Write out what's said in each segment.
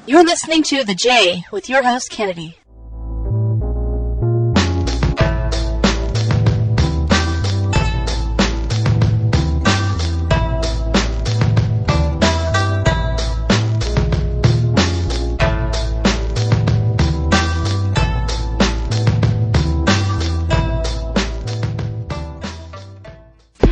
You're listening to The J with your host, Kennedy.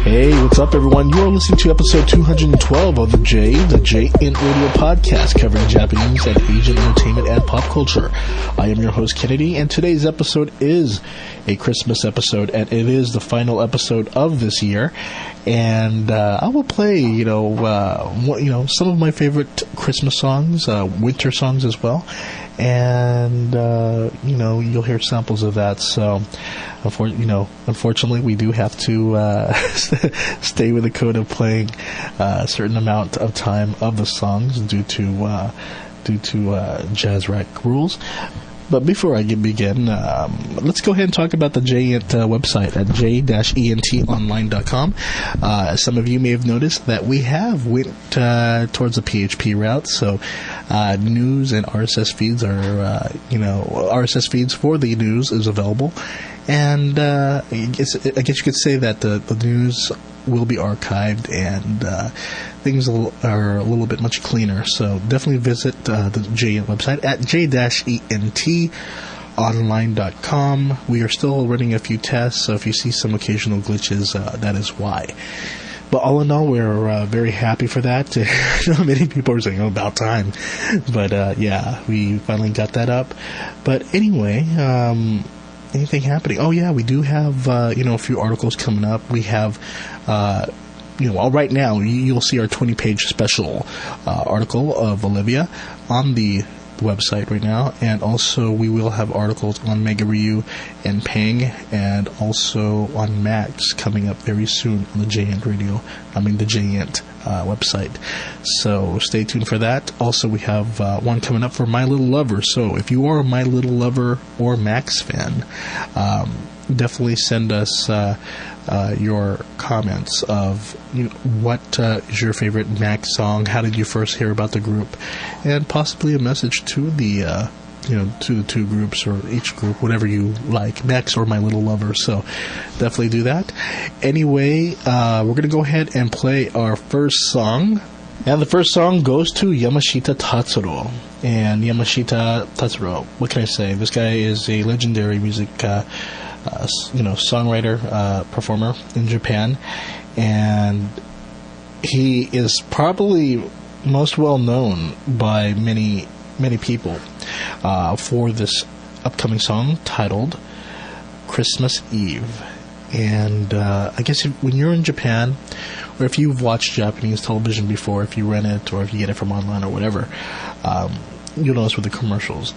Hey, what's up everyone? You are listening to episode 212 of the JN Radio Podcast, covering Japanese and Asian entertainment and pop culture. I am your host Kennedy, and today's episode is a Christmas episode, and it is the final episode of this year. And I will play, some of my favorite Christmas songs, winter songs as well. And you'll hear samples of that. So, unfortunately, we do have to stay with the code of playing a certain amount of time of the songs due to jazz rack rules. But before I begin, let's go ahead and talk about the JENT website at j-entonline.com. Some of you may have noticed that we have went towards the PHP route, so news and RSS feeds are, RSS feeds for the news is available. And I guess you could say that the news will be archived and things are a little bit much cleaner. So definitely visit the JENT website at j-entonline.com. We are still running a few tests, so if you see some occasional glitches, that is why. But all in all, we're very happy for that. Many people are saying, about time. But we finally got that up. But anyway, anything happening? Oh yeah, we do have a few articles coming up. We have right now you'll see our 20-page special article of Olivia on the website right now, and also we will have articles on Mega Ryu and Pang, and also on Max coming up very soon on the JENT website. So stay tuned for that. Also, we have one coming up for My Little Lover. So if you are a My Little Lover or Max fan, definitely send us your comments of what is your favorite Max song, how did you first hear about the group, and possibly a message to the to the two groups or each group, whatever you like, Max or My Little Lover. So definitely do that. Anyway, we're going to go ahead and play our first song. And the first song goes to Yamashita Tatsuro. And Yamashita Tatsuro, what can I say? This guy is a legendary music songwriter, performer in Japan, and he is probably most well known by many people for this upcoming song titled Christmas Eve. And I guess when you're in Japan, or if you've watched Japanese television before, if you rent it or if you get it from online or whatever, you'll notice with the commercials,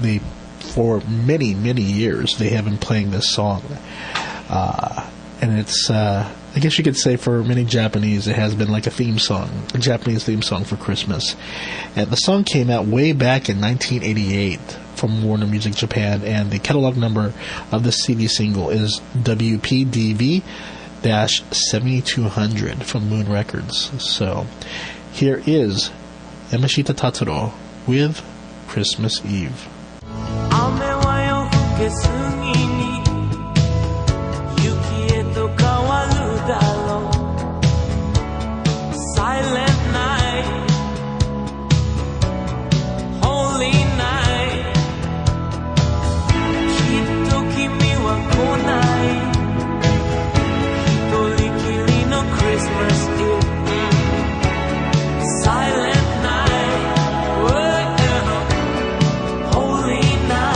for many years they have been playing this song, and it's I guess you could say for many Japanese it has been like a Japanese theme song for Christmas. And the song came out way back in 1988 from Warner Music Japan, and the catalog number of the CD single is WPDV-7200 from Moon Records. So here is Yamashita Tatsuro with Christmas Eve. けすぎに雪へと変わるだろう Silent night Holy night きっと君は来ない一人きりの Christmas Eve Silent night Holy night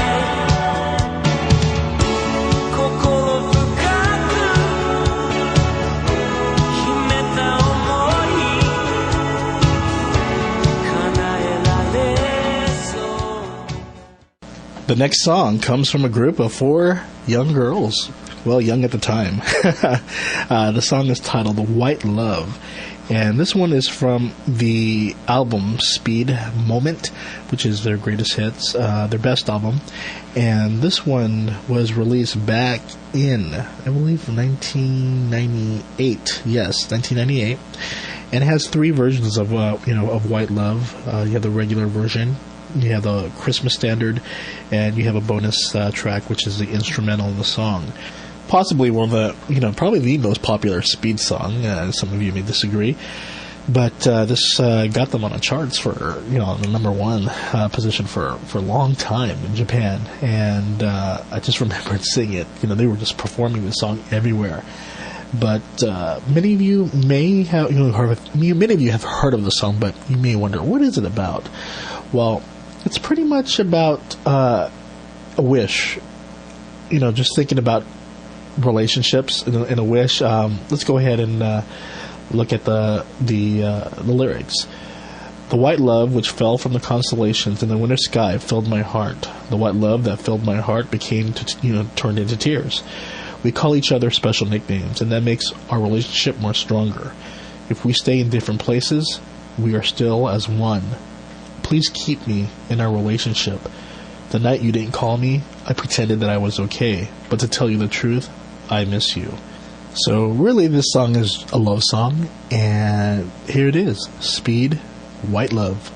The next song comes from a group of 4 young girls. Well, young at the time. The song is titled White Love. And this one is from the album Speed Moment, which is their greatest hits, their best album. And this one was released back in, I believe, 1998. Yes, 1998. And it has 3 versions of of White Love. You have the regular version, you have the Christmas standard, and you have a bonus track, which is the instrumental of the song. Possibly one of the, probably the most popular Speed song. Some of you may disagree. But this got them on the charts for, the number 1 position for a long time in Japan. And I just remembered seeing it. They were just performing this song everywhere. But many of you may have, many of you have heard of the song, but you may wonder, what is it about? Well, it's pretty much about a wish. Just thinking about relationships and a wish. Let's go ahead and look at the lyrics. The white love which fell from the constellations in the winter sky filled my heart. The white love that filled my heart became turned into tears. We call each other special nicknames, and that makes our relationship more stronger. If we stay in different places, we are still as one. Please keep me in our relationship. The night you didn't call me, I pretended that I was okay, but to tell you the truth, I miss you. So really, this song is a love song, and here it is, Speed, White Love.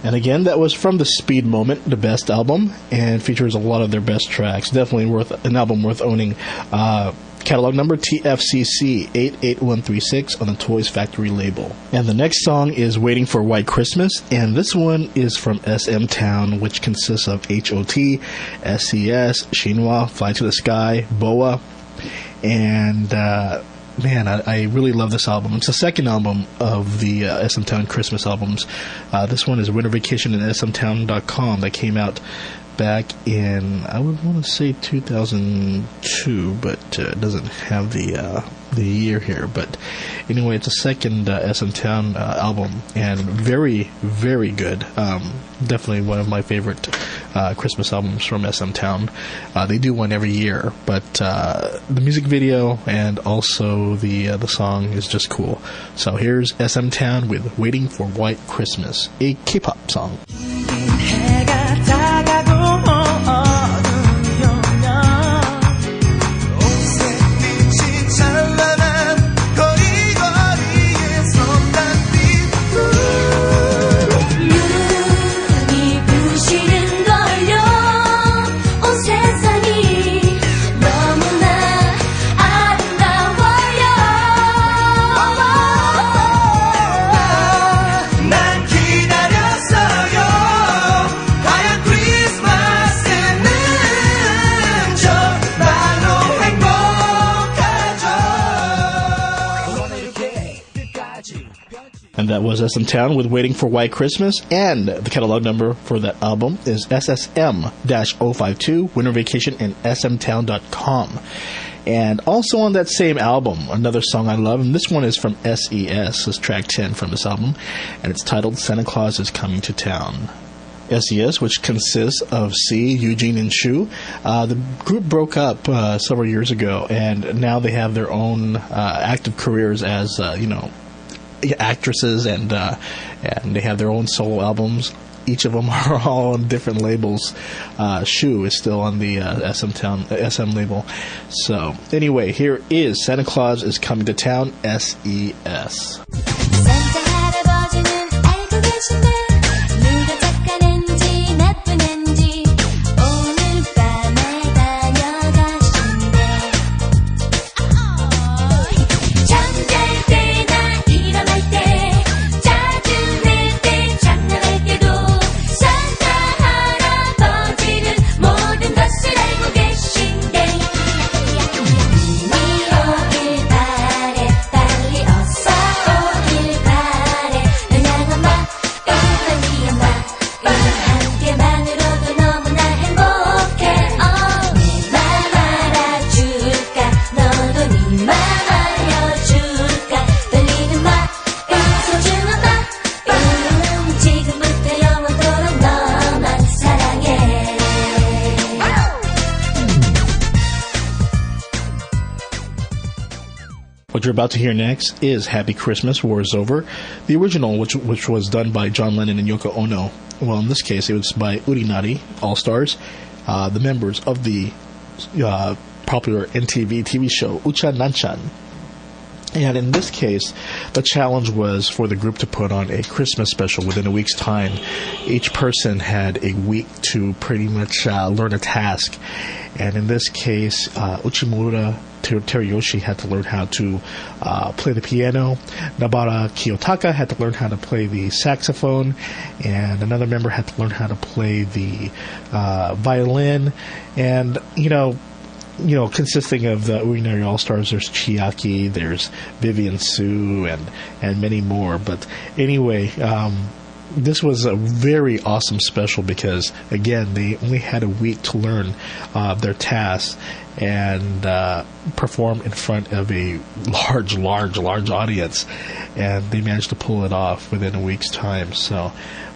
And again, that was from the Speed Moment, the best album, and features a lot of their best tracks. Definitely an album worth owning. Catalog number TFCC 88136 on the Toys Factory label. And the next song is Waiting for White Christmas, and this one is from SM Town, which consists of HOT, SCS, Shinhwa, Fly to the Sky, BoA, and man, I really love this album. It's the second album of the SM Town Christmas albums. This one is Winter Vacation in smtown.com that came out back in, I would want to say 2002, but it doesn't have the year here. But anyway, it's a second SM Town album, and very, very good. Definitely one of my favorite Christmas albums from SM Town. They do one every year, but the music video and also the song is just cool. So here's SM Town with Waiting for White Christmas, a K-pop song. And that was SM Town with Waiting for White Christmas, and the catalog number for that album is SSM-052, Winter Vacation in smtown.com. And also on that same album, another song I love, and this one is from SES, this is track 10 from this album, and it's titled Santa Claus is Coming to Town. SES, which consists of C, Eugene, and Shu. The group broke up several years ago, and now they have their own active careers as, actresses, and they have their own solo albums. Each of them are all on different labels. Shu is still on the SM label. So anyway, here is Santa Claus is Coming to Town, SES. you're about to hear next is Happy Christmas, War is Over. The original, which was done by John Lennon and Yoko Ono. Well, in this case, it was by Urinari All-Stars, the members of the popular NTV TV show Ucha Nanchan. And in this case, the challenge was for the group to put on a Christmas special within a week's time. Each person had a week to pretty much learn a task. And in this case, Uchimura Teriyoshi had to learn how to play the piano. Nabara Kiyotaka had to learn how to play the saxophone. And another member had to learn how to play the violin. And, consisting of the Urinari All-Stars, there's Chiaki, there's Vivian Su, and many more. But anyway, this was a very awesome special because, again, they only had a week to learn their tasks and perform in front of a large audience. And they managed to pull it off within a week's time. So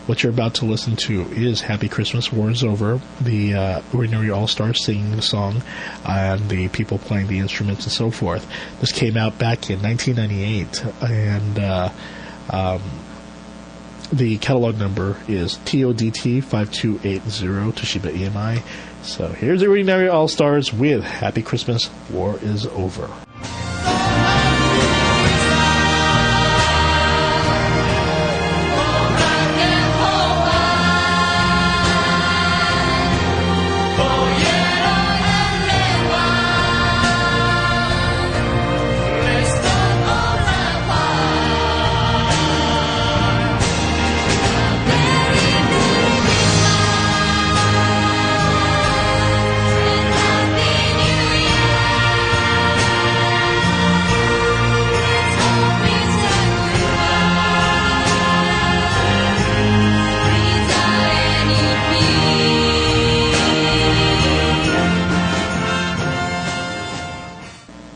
what you're about to listen to is Happy Christmas, War is Over, the Urinari All-Stars singing the song, and the people playing the instruments and so forth. This came out back in 1998, and the catalog number is TODT 5280 Toshiba EMI. So here's the Urinari All-Stars with Happy Christmas, War is Over.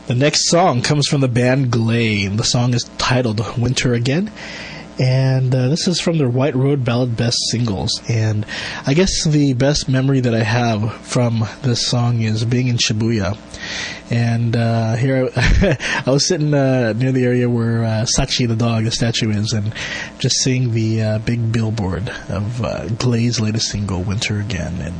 The next song comes from the band Glay. The song is titled Winter Again. And this is from their White Road Ballad Best Singles. And I guess the best memory that I have from this song is being in Shibuya. And here I was sitting near the area where Sachi the dog, the statue is, and just seeing the big billboard of Glay's latest single, Winter Again.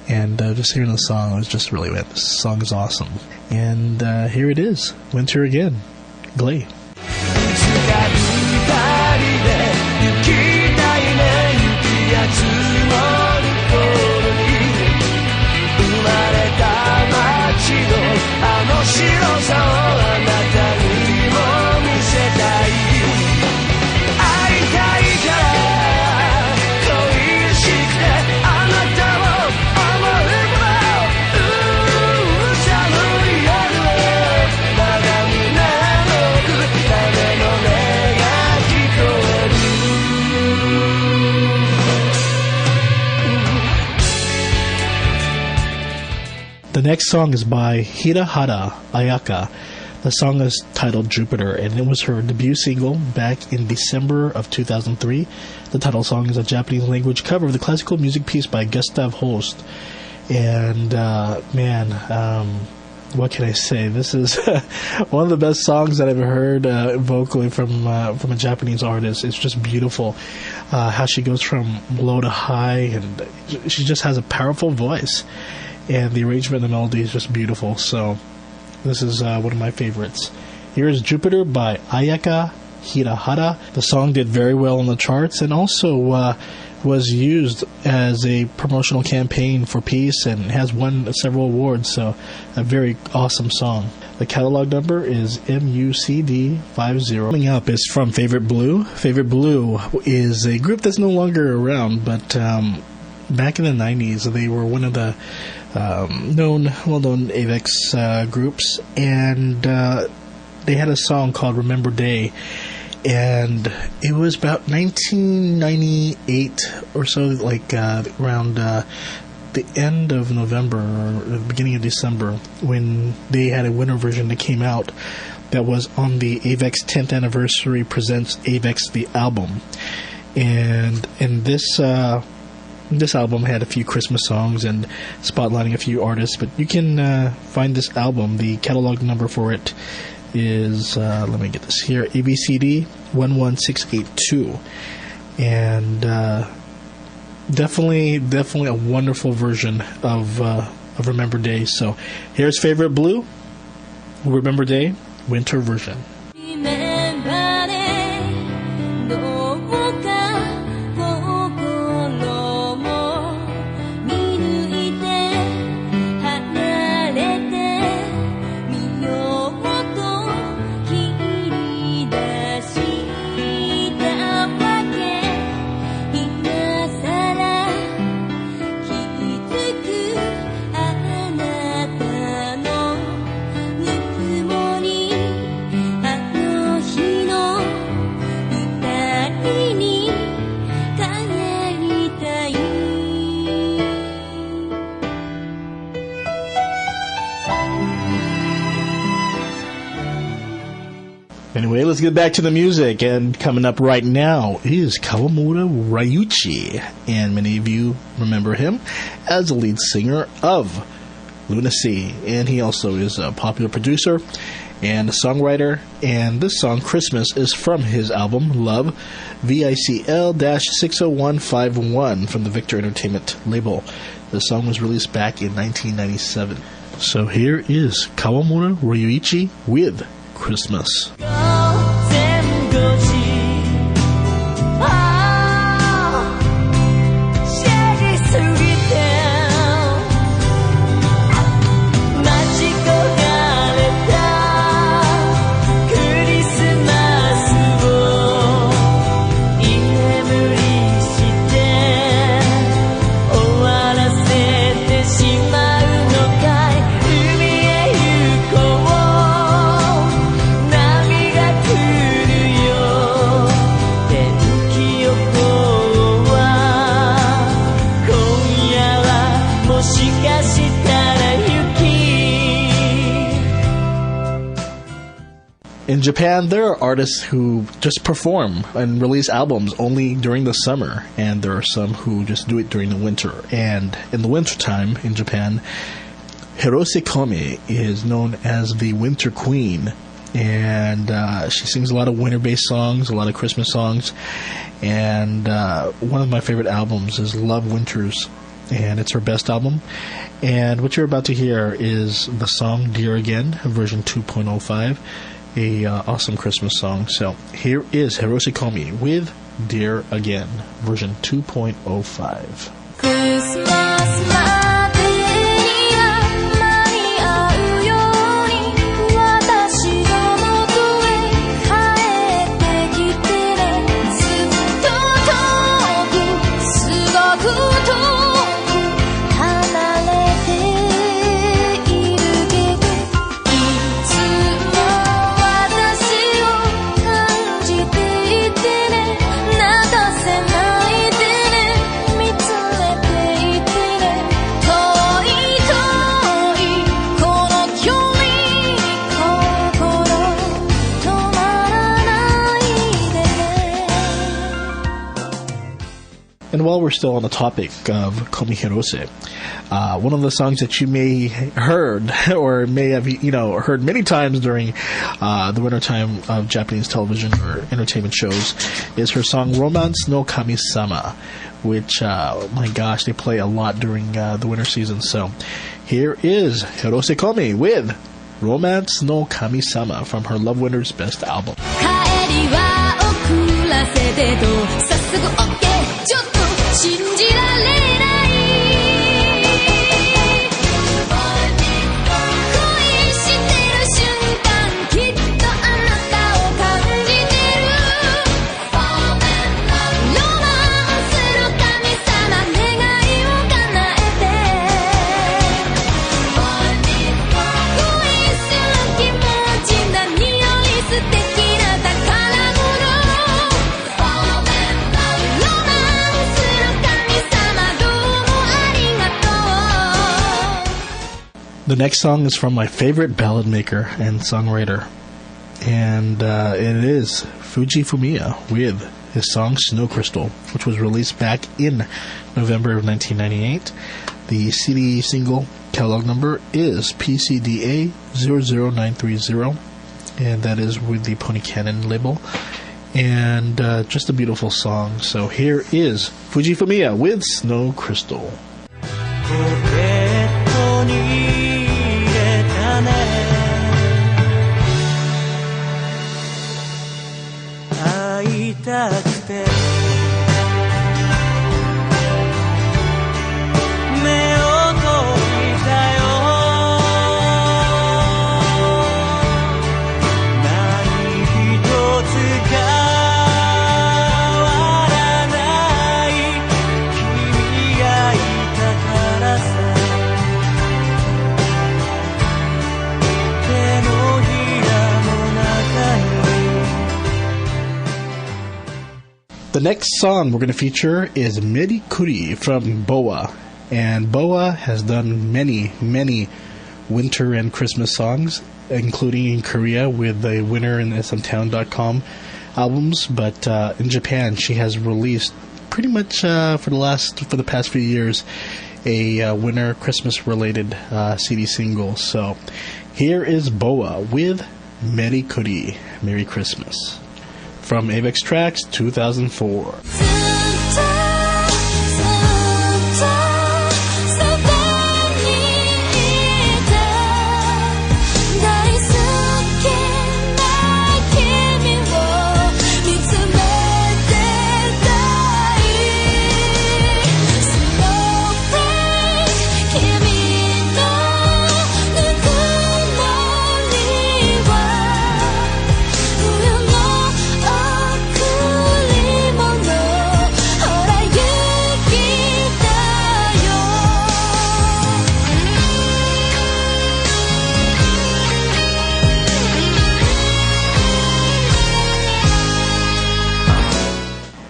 And just hearing the song, I was just really, this song is awesome. And here it is, Winter Again, Glay. 'The next song is by Hirahara Ayaka. The song is titled Jupiter, and it was her debut single back in December of 2003. The title song is a Japanese language cover of the classical music piece by Gustav Holst. And, what can I say? This is one of the best songs that I've heard vocally from a Japanese artist. It's just beautiful how she goes from low to high, and she just has a powerful voice. And the arrangement of the melody is just beautiful. So this is one of my favorites. Here is Jupiter by Ayaka Hirahara. The song did very well on the charts and also was used as a promotional campaign for peace and has won several awards. So a very awesome song. The catalog number is MUCD50. Coming up is from Favorite Blue. Favorite Blue is a group that's no longer around, but back in the 90s, they were one of the well-known Avex groups, and they had a song called Remember Day, and it was about 1998 or so, like around the end of November or the beginning of December, when they had a winter version that came out that was on the Avex 10th Anniversary Presents Avex the Album. And in this this album had a few Christmas songs and spotlighting a few artists, but you can find this album. The catalog number for it is, let me get this here, ABCD 11682. And definitely a wonderful version of Remember Day. So here's Favorite Blue, Remember Day, winter version. Anyway, let's get back to the music, and coming up right now is Kawamura Ryuichi, and many of you remember him as the lead singer of Lunacy, and he also is a popular producer and a songwriter, and this song, Christmas, is from his album, Love, VICL-60151, from the Victor Entertainment label. The song was released back in 1997. So here is Kawamura Ryuichi with Christmas. In Japan, there are artists who just perform and release albums only during the summer, and there are some who just do it during the winter. And in the wintertime in Japan, Hirose Komi is known as the Winter Queen, and she sings a lot of winter-based songs, a lot of Christmas songs, and one of my favorite albums is Love Winters, and it's her best album. And what you're about to hear is the song Dear Again, version 2.05. A awesome Christmas song. So here is Hirose Komi with Dear Again, version 2.05. And while we're still on the topic of Komi Hirose, one of the songs that you may heard or may have heard many times during the wintertime of Japanese television or entertainment shows is her song Romance no Kami-sama, which my gosh, they play a lot during the winter season. So here is Hirose Komi with Romance no Kami-sama from her Love Winters Best album. 信じられない恋してる瞬間きっとあなたを感じてるロマンスの神様願いを叶えて恋する気持ち何より素敵な宝物 The next song is from my favorite ballad maker and songwriter, and it is Fuji Fumiya with his song Snow Crystal, which was released back in November of 1998. The CD single catalog number is PCDA 00930, and that is with the Pony Cannon label. And just a beautiful song. So here is Fuji Fumiya with Snow Crystal. ポケットに入れたね会いたくて目を閉じたよ何一つ変わらない君がいたからさ手のひらの中に The next song we're going to feature is Merikuri from Boa. And Boa has done many, many winter and Christmas songs, including in Korea with the Winter and smtown.com albums. But in Japan, she has released pretty much for the past few years a winter Christmas related CD single. So here is Boa with Merikuri, Merry Christmas, from Avex Tracks 2004.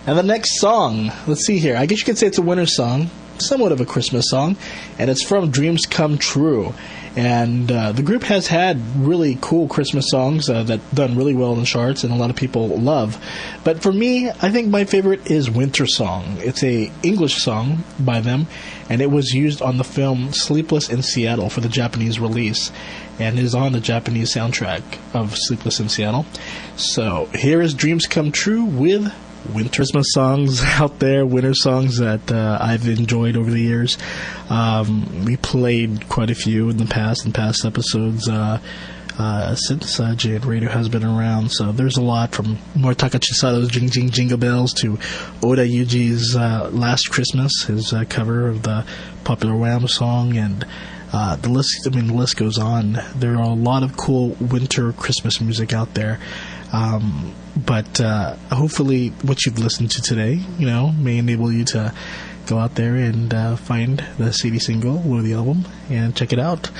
'And the next song, let's see here. I guess you could say it's a winter song, somewhat of a Christmas song, and it's from Dreams Come True. And the group has had really cool Christmas songs that done really well in the charts and a lot of people love. But for me, I think my favorite is Winter Song. It's a English song by them, and it was used on the film Sleepless in Seattle for the Japanese release, and is on the Japanese soundtrack of Sleepless in Seattle. So here is Dreams Come True with winter Christmas songs out there, winter songs that I've enjoyed over the years. We played quite a few in past episodes since J&R Radio has been around. So there's a lot, from Moritaka Chisato's Jing Jing Jingle Bells to Oda Yuji's Last Christmas, his cover of the popular Wham song, and the list goes on. There are a lot of cool winter Christmas music out there. But hopefully what you've listened to today, may enable you to go out there and find the CD single or the album and check it out.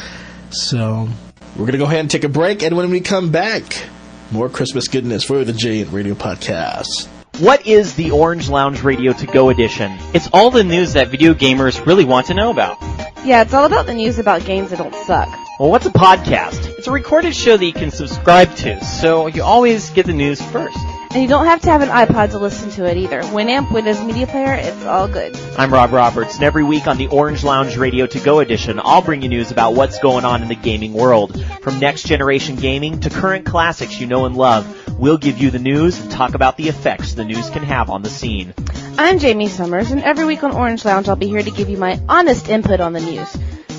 So we're going to go ahead and take a break, and when we come back, more Christmas goodness for the J&R Radio Podcast. What is the Orange Lounge Radio To Go edition? It's all the news that video gamers really want to know about. Yeah, it's all about the news about games that don't suck. Well, what's a podcast? It's a recorded show that you can subscribe to, so you always get the news first. And you don't have to have an iPod to listen to it either. Winamp, Windows Media Player, it's all good. I'm Rob Roberts, and every week on the Orange Lounge Radio To Go edition, I'll bring you news about what's going on in the gaming world. From next-generation gaming to current classics you know and love, we'll give you the news and talk about the effects the news can have on the scene. I'm Jamie Summers, and every week on Orange Lounge, I'll be here to give you my honest input on the news.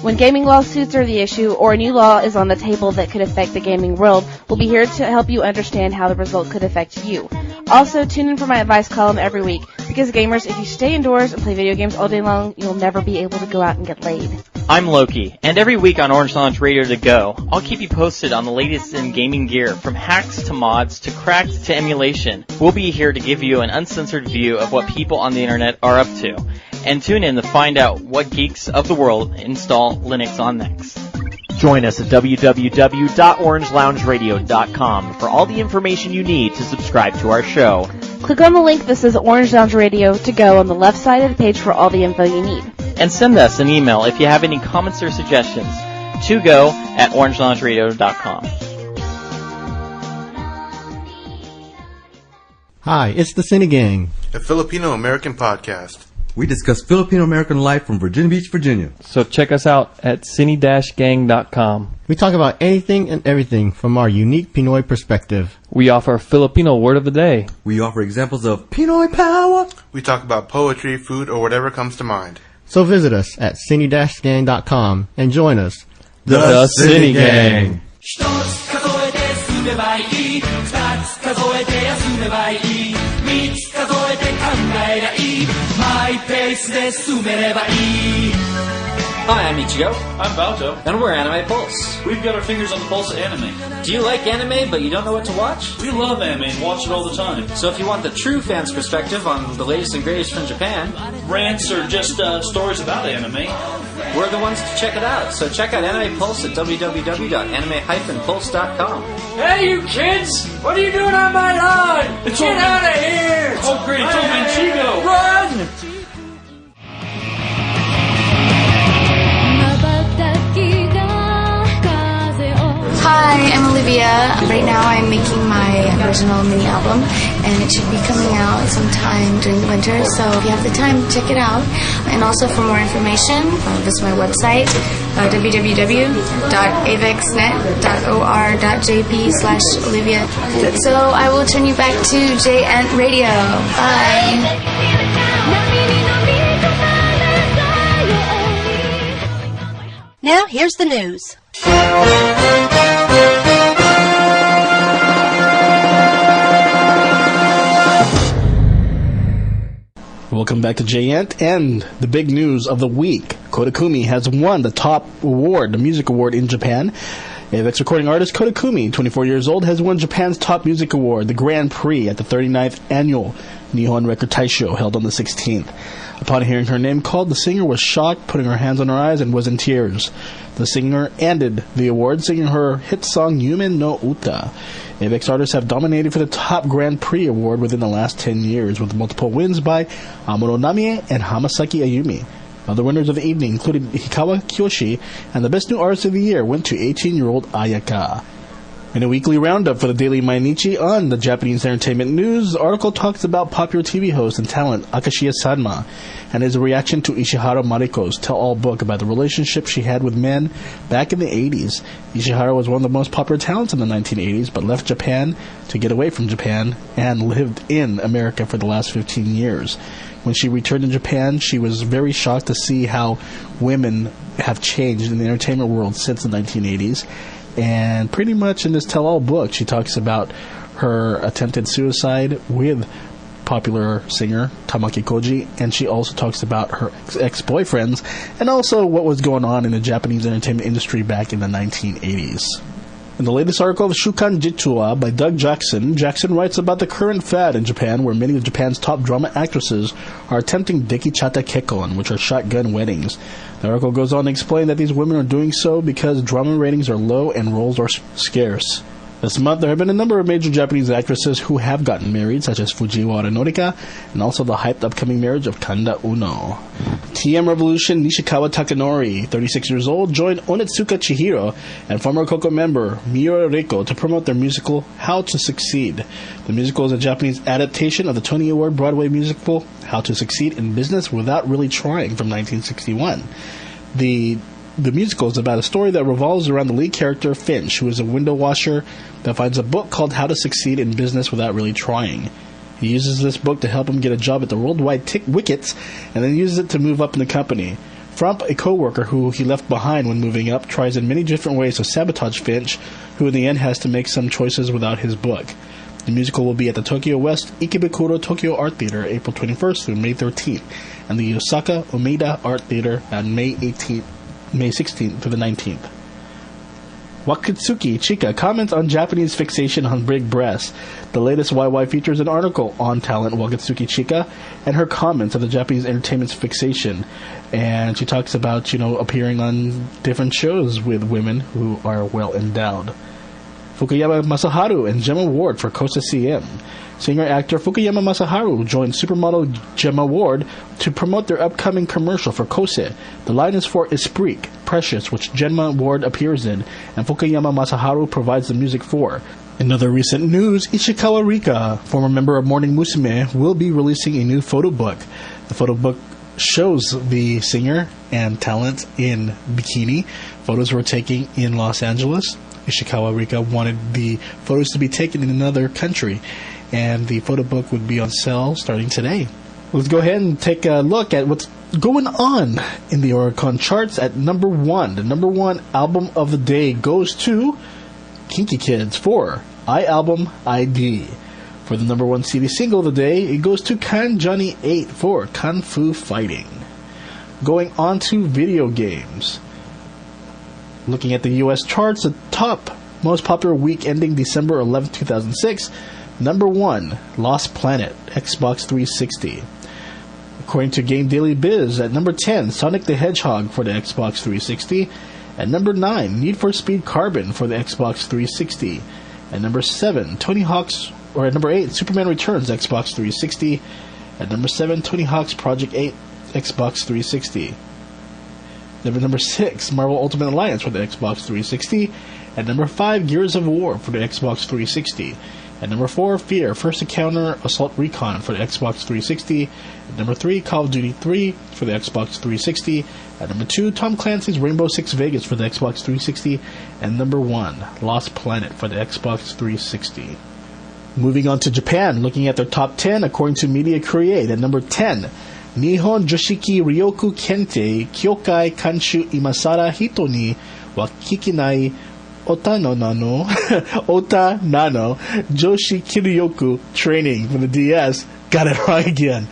When gaming lawsuits are the issue, or a new law is on the table that could affect the gaming world, we'll be here to help you understand how the result could affect you. Also, tune in for my advice column every week, because gamers, if you stay indoors and play video games all day long, you'll never be able to go out and get laid. I'm Loki, and every week on Orange Lounge Radio To Go, I'll keep you posted on the latest in gaming gear, from hacks to mods to cracked to emulation. We'll be here to give you an uncensored view of what people on the internet are up to. And tune in to find out what geeks of the world install Linux on next. Join us at www.orangeloungeradio.com for all the information you need to subscribe to our show. Click on the link that says Orange Lounge Radio To Go on the left side of the page for all the info you need. And send us an email if you have any comments or suggestions to go@orangeloungeradio.com. Hi, it's the Cine Gang. A Filipino-American podcast. We discuss Filipino-American life from Virginia Beach, Virginia. So check us out at cine-gang.com. We talk about anything and everything from our unique Pinoy perspective. We offer a Filipino word of the day. We offer examples of Pinoy power. We talk about poetry, food, or whatever comes to mind. So visit us at cine-gang.com and join us. The Cine Gang. 一つ数えて進めばいい、二つ数えて休めばいい、三つ数えて考えりゃいい、マイペースで進めればいい。 Hi, I'm Ichigo. I'm Balto. And we're Anime Pulse. We've got our fingers on the pulse of anime. Do you like anime but you don't know what to watch? We love anime and watch it all the time. So if you want the true fan's perspective on the latest and greatest from Japan, rants or just stories about anime, we're the ones to check it out. So check out Anime Pulse at www.anime-pulse.com. Hey, you kids! What are you doing on my lawn? It's Get all- out of here! Oh great, it's Old Chico! Run! Hi, I'm Olivia. Right now I'm making my original mini album and it should be coming out sometime during the winter, so if you have the time, check it out. And also for more information, visit my website, www.avexnet.or.jp/Olivia. So I will turn you back to JENT Radio. Bye! Now, here's the news. Welcome back to JENT and the big news of the week. Kodakumi has won the top award, the music award in Japan. AVEX recording artist Kodakumi, 24 years old, has won Japan's top music award, the Grand Prix, at the 39th annual Nihon Record Taisho held on the 16th. Upon hearing her name called, the singer was shocked, putting her hands on her eyes, and was in tears. The singer ended the award singing her hit song Yume no Uta. AVEX artists have dominated for the top Grand Prix award within the last 10 years, with multiple wins by Amuro Namie and Hamasaki Ayumi. Other winners of the evening included Hikawa Kyoshi, and the best new artist of the year went to 18-year-old Ayaka. In a weekly roundup for the Daily Mainichi on the Japanese Entertainment News, the article talks about popular TV host and talent Akashiya Sanma and his reaction to Ishihara Mariko's tell-all book about the relationship she had with men back in the 80s. Ishihara was one of the most popular talents in the 1980s, but left Japan to get away from Japan and lived in America for the last 15 years. When she returned to Japan, she was very shocked to see how women have changed in the entertainment world since the 1980s. And pretty much in this tell-all book, she talks about her attempted suicide with popular singer Tamaki Koji, and she also talks about her ex-boyfriends and also what was going on in the Japanese entertainment industry back in the 1980s. In the latest article of Shukan Jitsua by Doug Jackson, Jackson writes about the current fad in Japan where many of Japan's top drama actresses are attempting Dekichata Kekkon, which are shotgun weddings. The article goes on to explain that these women are doing so because drama ratings are low and roles are scarce. This month, there have been a number of major Japanese actresses who have gotten married, such as Fujiwara Norika, and also the hyped upcoming marriage of Kanda Uno. TM Revolution Nishikawa Takanori, 36 years old, joined Onitsuka Chihiro and former Coco member Miura Reiko to promote their musical How to Succeed. The musical is a Japanese adaptation of the Tony Award Broadway musical How to Succeed in Business Without Really Trying from 1961. The musical is about a story that revolves around the lead character, Finch, who is a window washer that finds a book called How to Succeed in Business Without Really Trying. He uses this book to help him get a job at the Worldwide Wickets, and then uses it to move up in the company. Frump, a co-worker who he left behind when moving up, tries in many different ways to sabotage Finch, who in the end has to make some choices without his book. The musical will be at the Tokyo West Ikebukuro Tokyo Art Theater April 21st through May 13th, and the Osaka Omeda Art Theater on May 16th through the 19th. Wakatsuki Chika comments on Japanese fixation on big breasts. The latest YY features an article on talent Wakatsuki Chika and her comments on the Japanese entertainment's fixation. And she talks about, appearing on different shows with women who are well endowed. Fukuyama Masaharu and Gemma Ward for Kosa CM. Singer-actor Fukuyama Masaharu joined supermodel Gemma Ward to promote their upcoming commercial for Kose. The line is for Esprit, Precious, which Gemma Ward appears in, and Fukuyama Masaharu provides the music for. In other recent news, Ishikawa Rika, former member of Morning Musume, will be releasing a new photo book. The photo book shows the singer and talent in bikini. Photos were taken in Los Angeles. Ishikawa Rika wanted the photos to be taken in another country, and the photo book would be on sale starting today. Let's go ahead and take a look at what's going on in the Oricon charts. At number 1, the number 1 album of the day goes to Kinky Kids for I Album ID. For the number 1 CD single of the day, it goes to Kanjani 8 for Kung Fu Fighting. Going on to video games. Looking at the US charts, the top most popular week ending December 11, 2006, number 1, Lost Planet, Xbox 360. According to Game Daily Biz, at number 10, Sonic the Hedgehog for the Xbox 360. At number 9, Need for Speed Carbon for the Xbox 360. At number 7, at number 8, Superman Returns, Xbox 360. At number 7, Tony Hawk's Project 8, Xbox 360. Number 6, Marvel Ultimate Alliance for the Xbox 360. At number 5, Gears of War for the Xbox 360. At number 4, Fear, First Encounter, Assault Recon for the Xbox 360. At number 3, Call of Duty 3 for the Xbox 360. At number 2, Tom Clancy's Rainbow Six Vegas for the Xbox 360. And number 1, Lost Planet for the Xbox 360. Moving on to Japan, looking at their top 10 according to Media Create. At number 10, Nihon Joshiki Ryoku Kente Kyokai Kanshu Imasara Hito ni wa Kikinai Ota Nano Joshi Kiryoku Training for the DS. Got it wrong again.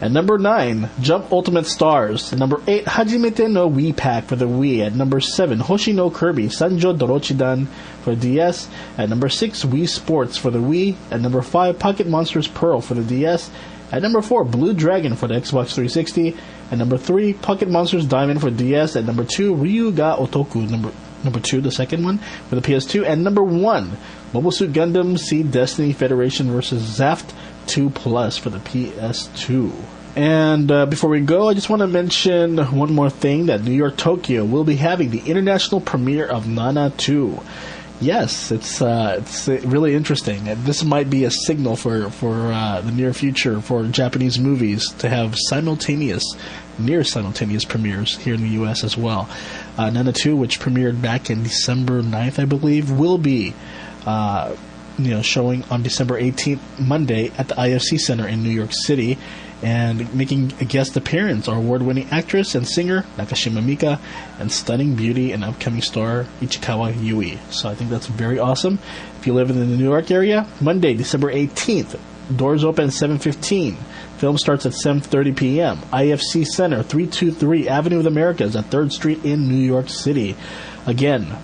At number 9, Jump Ultimate Stars. At number 8, Hajimete no Wii Pack for the Wii. At number 7, Hoshi no Kirby Sanjo Dorochidan for the DS. At number 6, Wii Sports for the Wii. At number 5, Pocket Monsters Pearl for the DS. At number 4, Blue Dragon for the Xbox 360. At number 3, Pocket Monsters Diamond for DS. At number 2, Ryu ga Otoku, number 2, the second one, for the PS2. And number 1, Mobile Suit Gundam Seed Destiny Federation vs. Zaft 2 Plus for the PS2. And before we go, I just want to mention one more thing, that New York Tokyo will be having the international premiere of Nana 2. Yes, it's really interesting. This might be a signal for the near future for Japanese movies to have near simultaneous premieres here in the U.S. as well. Nana 2, which premiered back in December 9th, I believe, will be showing on December 18th, Monday, at the IFC Center in New York City. And making a guest appearance are award-winning actress and singer Nakashima Mika and stunning beauty and upcoming star Ichikawa Yui. So I think that's very awesome. If you live in the New York area, Monday, December 18th, doors open at 7:15. Film starts at 7:30 p.m. IFC Center, 323 Avenue of the Americas at 3rd Street in New York City. Again,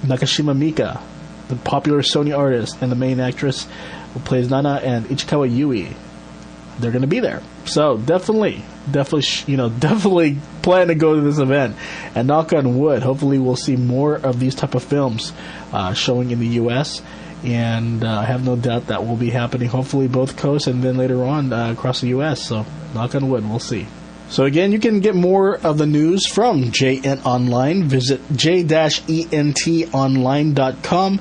Nakashima Mika, the popular Sony artist and the main actress who plays Nana, and Ichikawa Yui, they're going to be there. So definitely plan to go to this event. And knock on wood, hopefully we'll see more of these type of films showing in the U.S. And I have no doubt that will be happening, hopefully both coasts and then later on across the U.S. So knock on wood, we'll see. So again, you can get more of the news from JN Online. Visit j-entonline.com.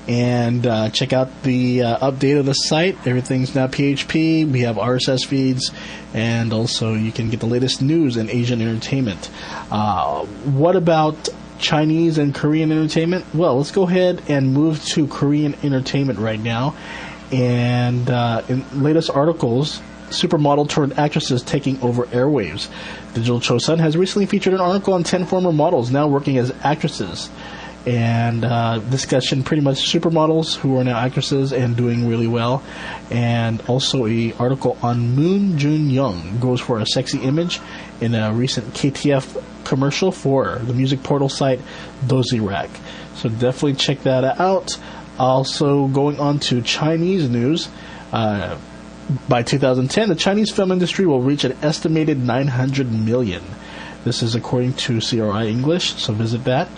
And check out the update of the site. Everything's now PHP. We have RSS feeds, and also you can get the latest news in Asian entertainment. What about Chinese and Korean entertainment? Well, let's go ahead and move to Korean entertainment right now. And in latest articles, supermodel turned actresses taking over airwaves. Digital Chosun has recently featured an article on 10 former models now working as actresses. And discussion pretty much supermodels who are now actresses and doing really well. And also a article on Moon Jun-young goes for a sexy image in a recent KTF commercial for the music portal site Dozy Rack. So definitely check that out. Also going on to Chinese news. By 2010, the Chinese film industry will reach an estimated 900 million. This is according to CRI English, so visit that.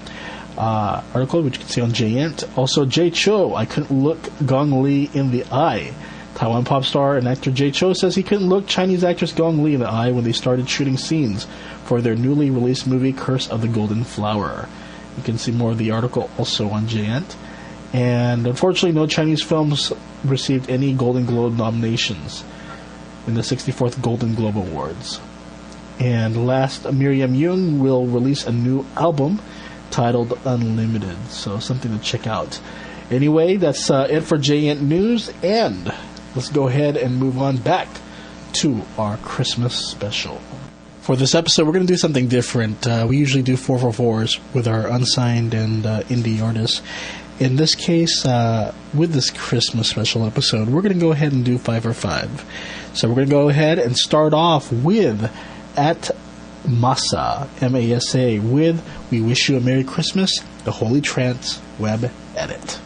Article, which you can see on JEnt. Also, Jay Cho, I couldn't look Gong Li in the eye. Taiwan pop star and actor Jay Cho says he couldn't look Chinese actress Gong Li in the eye when they started shooting scenes for their newly released movie Curse of the Golden Flower. You can see more of the article also on JEnt. And unfortunately, no Chinese films received any Golden Globe nominations. in the 64th Golden Globe Awards. And last, Miriam Jung will release a new album titled Unlimited, so something to check out. Anyway, that's it for JENT News, and let's go ahead and move on back to our Christmas special. For this episode, we're going to do something different. We usually do 444s with our unsigned and indie artists. In this case, with this Christmas special episode, we're going to go ahead and do 5 for 5. So we're going to go ahead and start off with at Masa, M-A-S-A, with We Wish You a Merry Christmas, the Holy Trance Web Edit.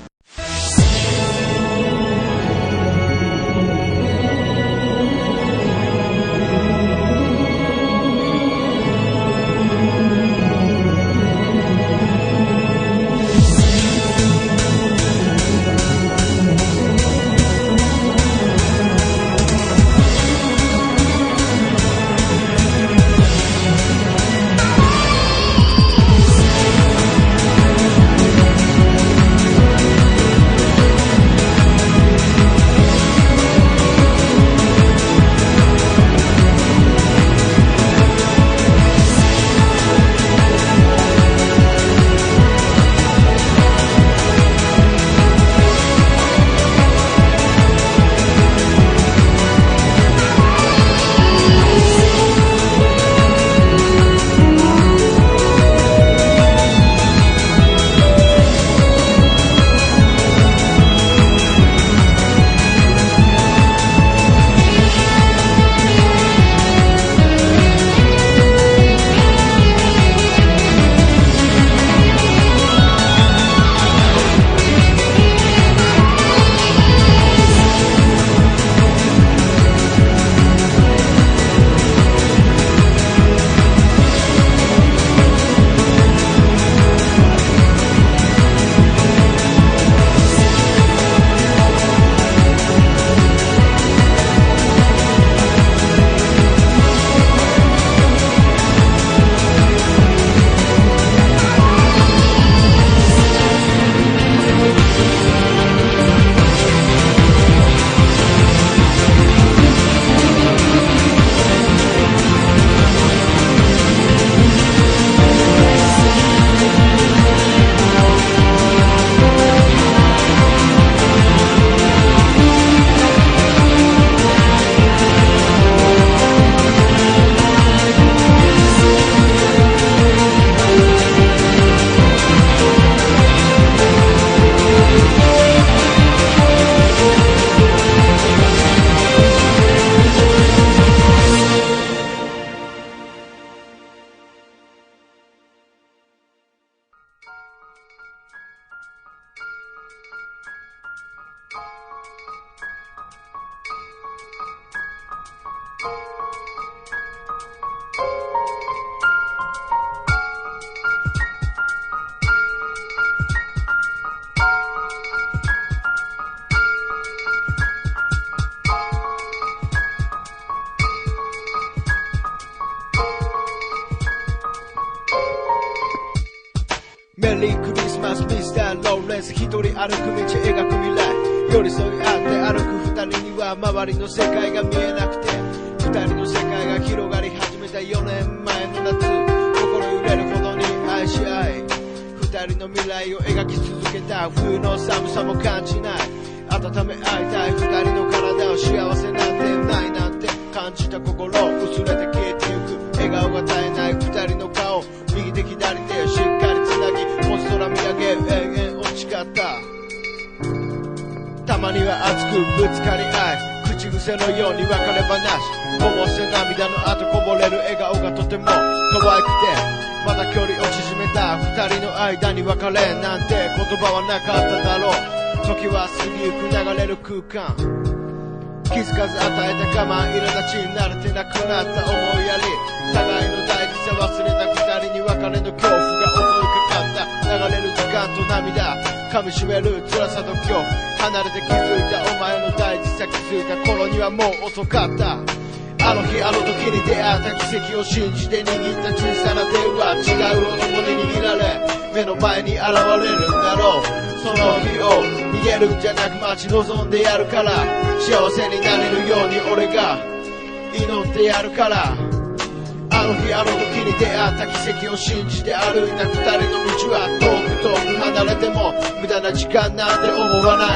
メリークリスマスミスターローレンス一人歩く道描く未来寄り添い合って歩く二人には周りの世界が見えなくて二人の世界が広がり始めた4年前の夏心揺れるほどに愛し合い二人の未来を描き続けた冬の寒さも感じない温め合いたい二人の体を幸せなんてないなんて感じた心薄れて消えてゆく笑顔が絶えない二人の顔右手左手しっかりつなぎ星空見上げ永遠を誓ったたまには熱くぶつかり合い口癖のように別れ話こぼせ涙の後こぼれる笑顔がとても可愛くてまた距離を縮めた二人の間に別れなんて言葉はなかっただろう時は過ぎゆく流れる空間気づかず与えた我慢苛立ちに慣れてなくなった思いやり互いの大事さ忘れた二人に別れの恐怖が襲いかかった流れる時間と涙噛みしめる辛さと恐怖離れて気づいたお前の大事さ気づいた頃にはもう遅かったあの日あの時に出会った奇跡を信じて握った小さな手は違う男に握られ目の前に現れるんだろうその日を逃げるんじゃなく待ち望んでやるから幸せになれるように俺が祈ってやるから。あの日あの時に出会った奇跡を信じて歩いた二人の道は遠く離れても無駄な時間なんて思わない。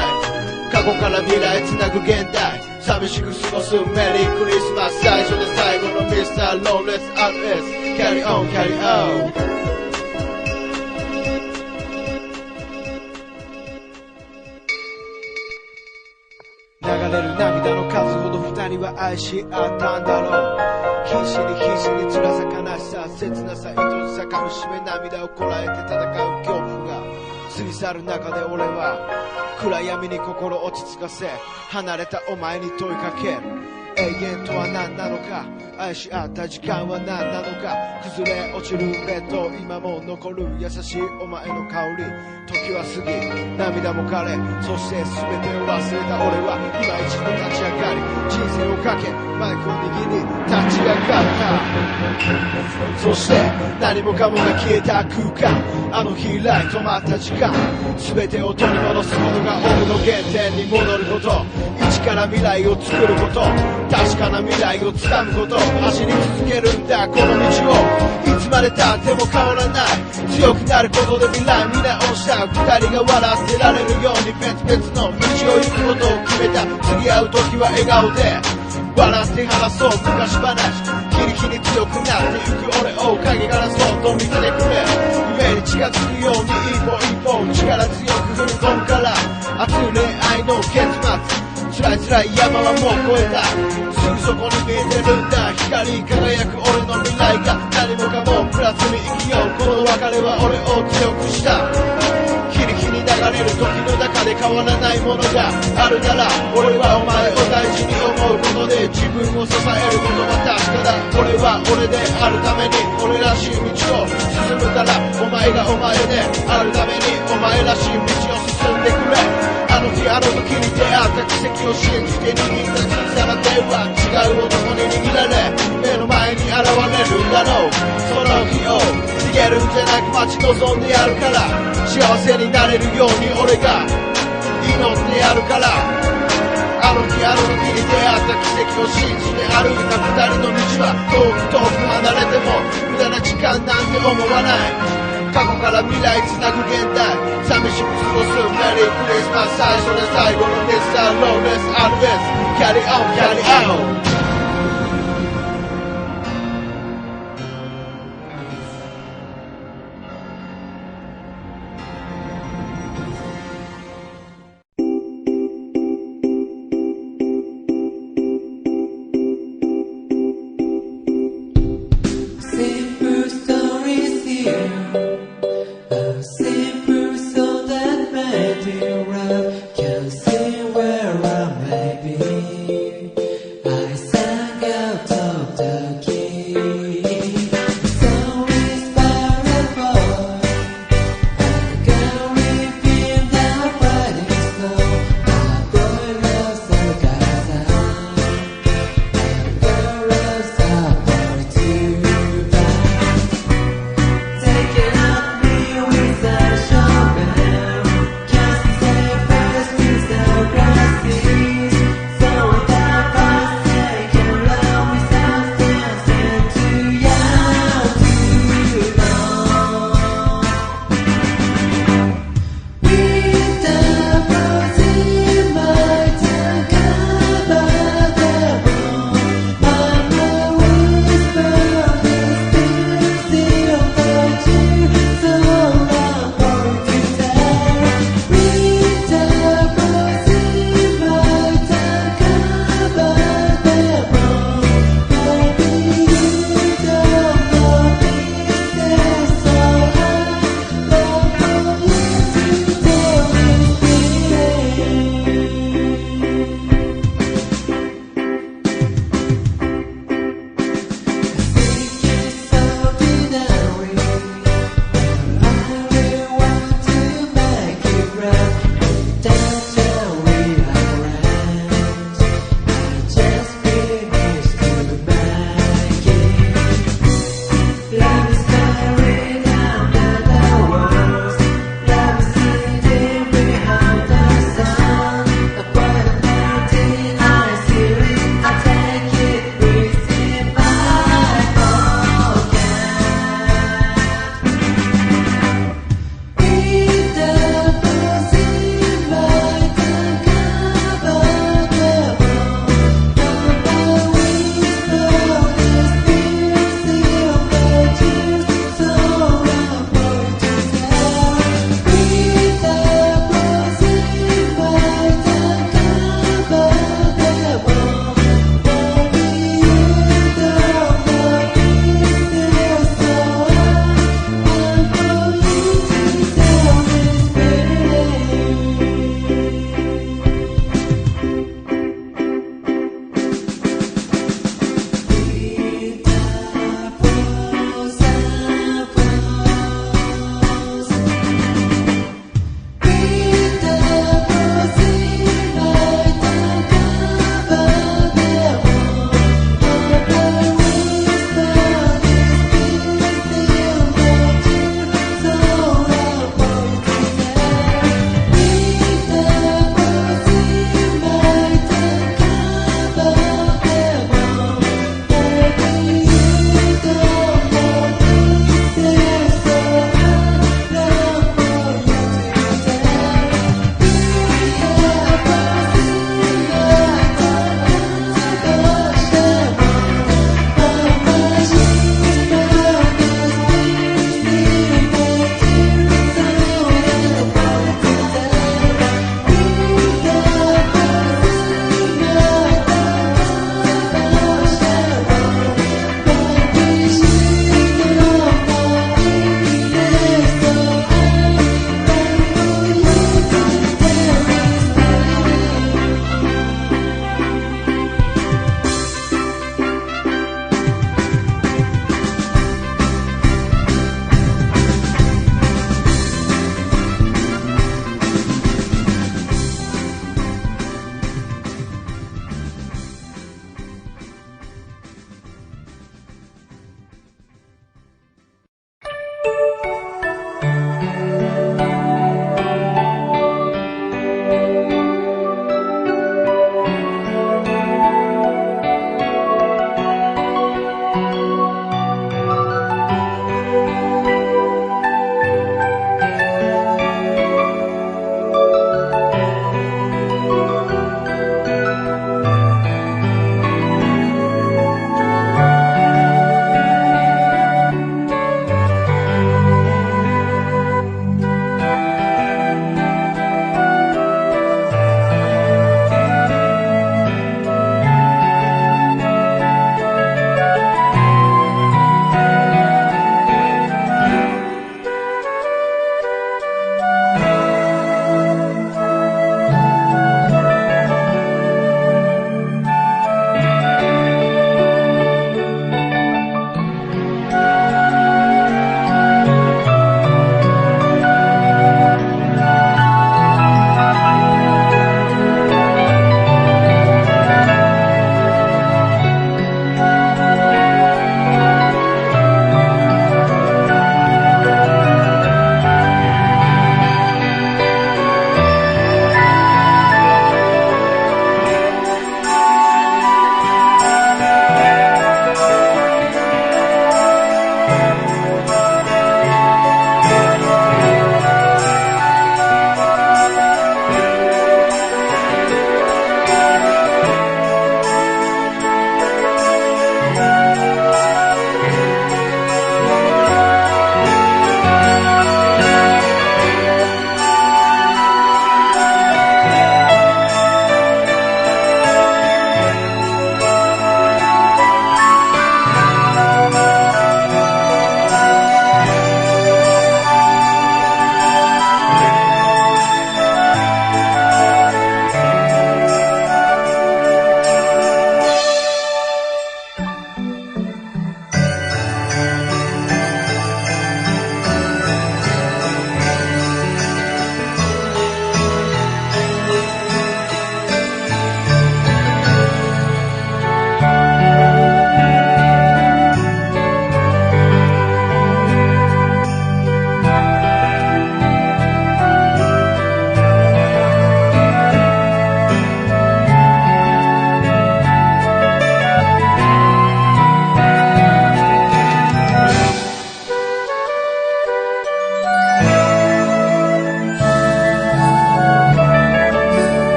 過去から未来つなぐ現代、寂しく過ごすメリークリスマス。最初で最後のミスターローレス RS Carry on carry on。流れる涙の数ほど二人は愛し合ったんだろう。必死に辛さ悲しさ切なさ愛しさかみしめ涙をこらえて戦う恐怖が過ぎ去る中で俺は暗闇に心落ち着かせ離れたお前に問いかける。永遠とは何なのか、愛し合った時間は何なのか。崩れ落ちる目と今も残る優しいお前の香り。時は過ぎ涙も枯れ、そして全てを忘れた俺は今一度立ち上がり人生をかけマイクを握り立ち上がった。そして何もかもが消えた空間、あの日以来止まった時間、全てを取り戻すことが俺の原点に戻ること、一から未来を作ること、確かな未来をつかむこと、走り続けるんだこの道を。いつまでたっても変わらない、強くなることで未来見直した。二人が笑ってられるように別々の道を行くことを決めた。次会う時は笑顔で笑って話そう昔話、日に強くなっていく俺を影からそっと見ててくれ。夢に近づくように一歩一歩力強く踏み込むから。熱い恋愛の結末、辛い山はもう越えた。すぐそこに見えてるんだ、光り輝く俺の未来が。何もかもプラスに生きよう、この別れは俺を強くした。日に流れる時の中で変わらないものがあるなら、俺はお前を大事に思うことで自分を支えることは確かだ。俺は俺であるために俺らしい道を進むから、お前がお前であるためにお前らしい道を進んでくれ。あの日あの時に出会った奇跡を信じて握った小さな手は違う男に握られ目の前に現れるんだろう。その日を逃げるんじゃなく待ち望んでやるから、幸せになれるように俺が祈ってやるから。あの日あの時に出会った奇跡を信じて歩いた二人の道は遠く離れても無駄な時間なんて思わない。過去から未来つなぐ現代、寂しく過ごすメリークリスマス。最初で最後のミスターローレス RS Carry on carry on。Can see where I may be. I said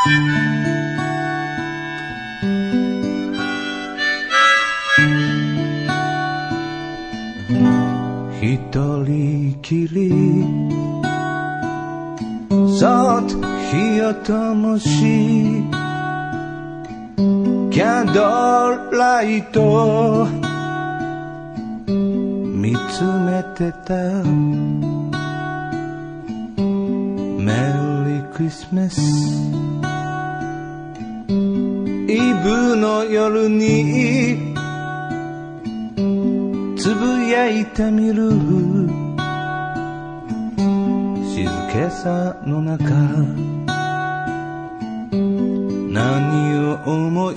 一人きりそっと火を灯しキャンドルライト見つめてたメリークリスマスイブの夜につぶやいてみる静けさの中何を思い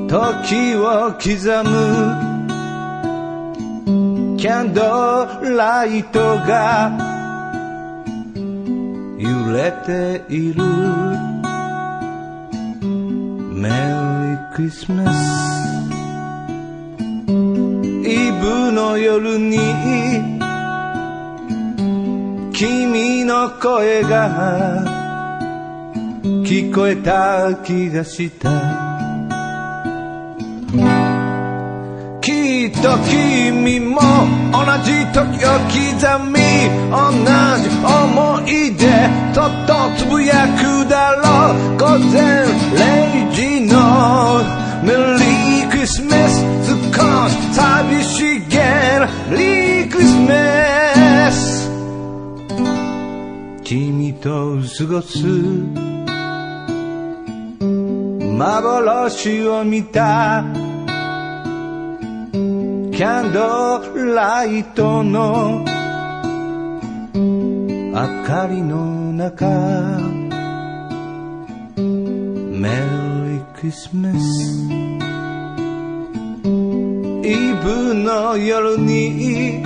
時を刻むキャンドルライトが揺れているメリークリスマスイブの夜に君の声が聞こえた気がしたきっと君も同じ時を刻み同じ思い出とっとつぶやくだろう午前0時のメリークリスマス少し寂しげなメリークリスマス君と過ごす幻を見たキャンドルライトの明かりの中メリークリスマスイブの夜に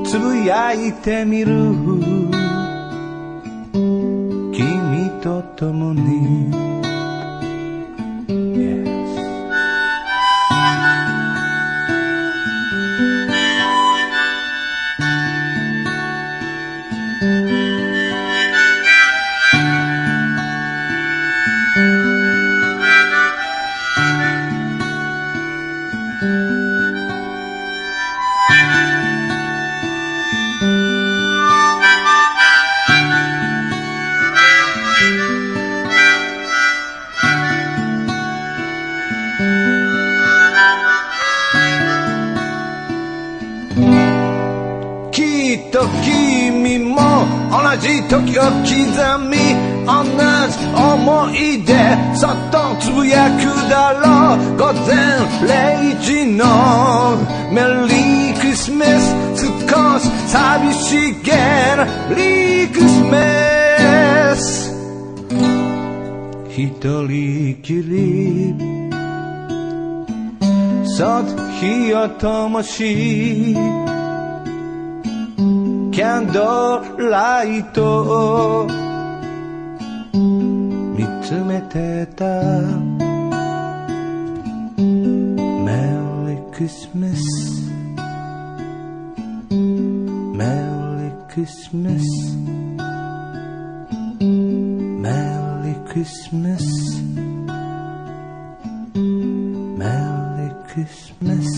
つぶやいてみる君と共に君も同じ時を刻み同じ思い出そっとつぶやくだろう午前0時のメリークリスマス少し寂しげなメリークリスマス一人きりそっと火を灯しキャンドルライトを見つめてたメリークリスマスメリークリスマスメリークリスマスメリークリスマス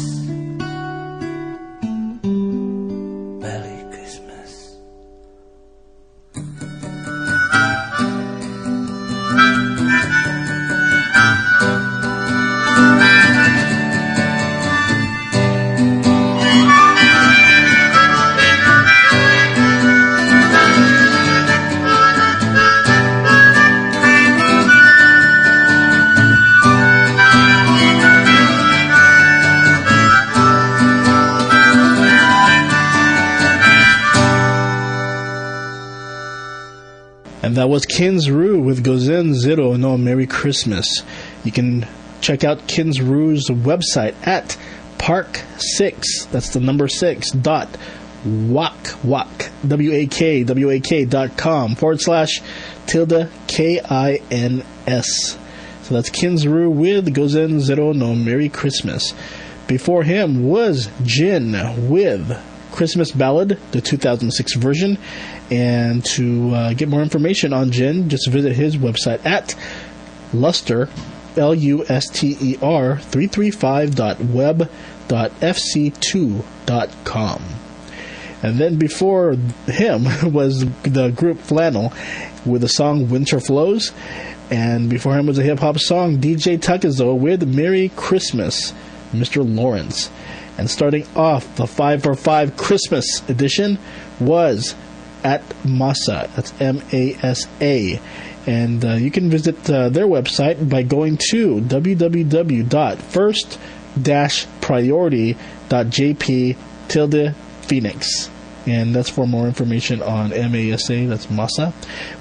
And that was Kinsru with Gozen Zero no Merry Christmas. You can check out Kinsru's website at park6, that's the number 6, dot wakwak, WAKWAK.com /KINS. So that's Kinsru with Gozen Zero no Merry Christmas. Before him was Jin with Christmas Ballad, the 2006 version. And to get more information on Jin, just visit his website at luster, Luster, 335.web.fc2.com. And then before him was the group Flannel with the song Winter Flows. And before him was a hip-hop song, DJ Takazo with Merry Christmas, Mr. Lawrence. And starting off the 5 for 5 Christmas edition was at Masa. That's M-A-S-A. And you can visit their website by going to www.first-priority.jp/Phoenix. And that's for more information on MASA, that's Masa,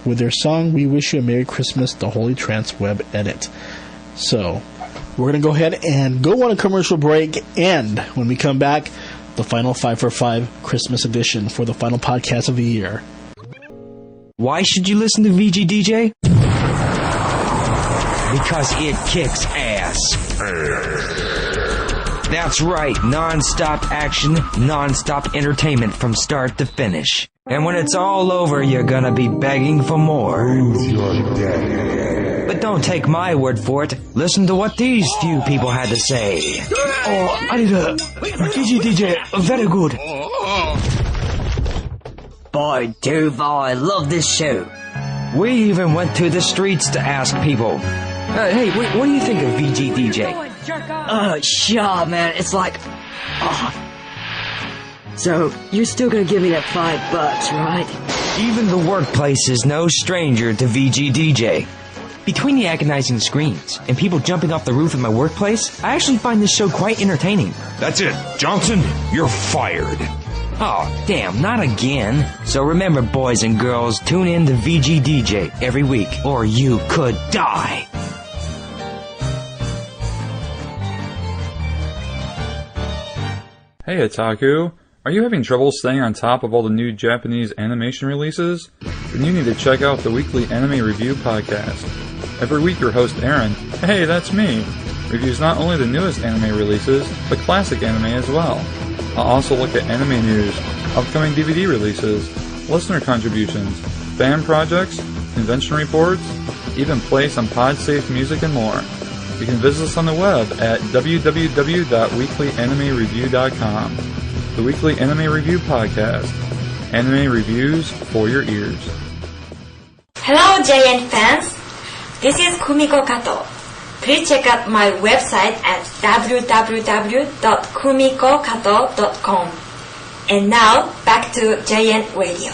with their song We Wish You a Merry Christmas, the Holy Trance Web Edit. So, we're going to go ahead and go on a commercial break, and when we come back, the final 5 for 5 Christmas edition for the final podcast of the year. Why should you listen to VGDJ? Because it kicks ass. That's right, non-stop action, non-stop entertainment from start to finish. And when it's all over, you're gonna be begging for more. But don't take my word for it. Listen to what these few people had to say. Oh, Arida, VGDJ, very good. Boy, Duval, I love this show. We even went to the streets to ask people. Hey, what do you think of VGDJ? Sure, man. It's like... So, you're still gonna give me that $5, right? Even the workplace is no stranger to VGDJ. Between the agonizing screams and people jumping off the roof at my workplace, I actually find this show quite entertaining. That's it. Johnson, you're fired. Oh, damn, not again. So remember, boys and girls, tune in to VGDJ every week, or you could die. Hey, Otaku. Are you having trouble staying on top of all the new Japanese animation releases? Then you need to check out the weekly Anime Review podcast. Every week your host Aaron, hey, that's me, reviews not only the newest anime releases, but classic anime as well. I'll also look at anime news, upcoming DVD releases, listener contributions, fan projects, convention reports, even play some pod-safe music and more. You can visit us on the web at www.weeklyanimereview.com. The Weekly Anime Review Podcast. Anime reviews for your ears. Hello, JN fans. This is Kumiko Kato. Please check out my website at www.kumikokato.com. And now, back to JN Radio.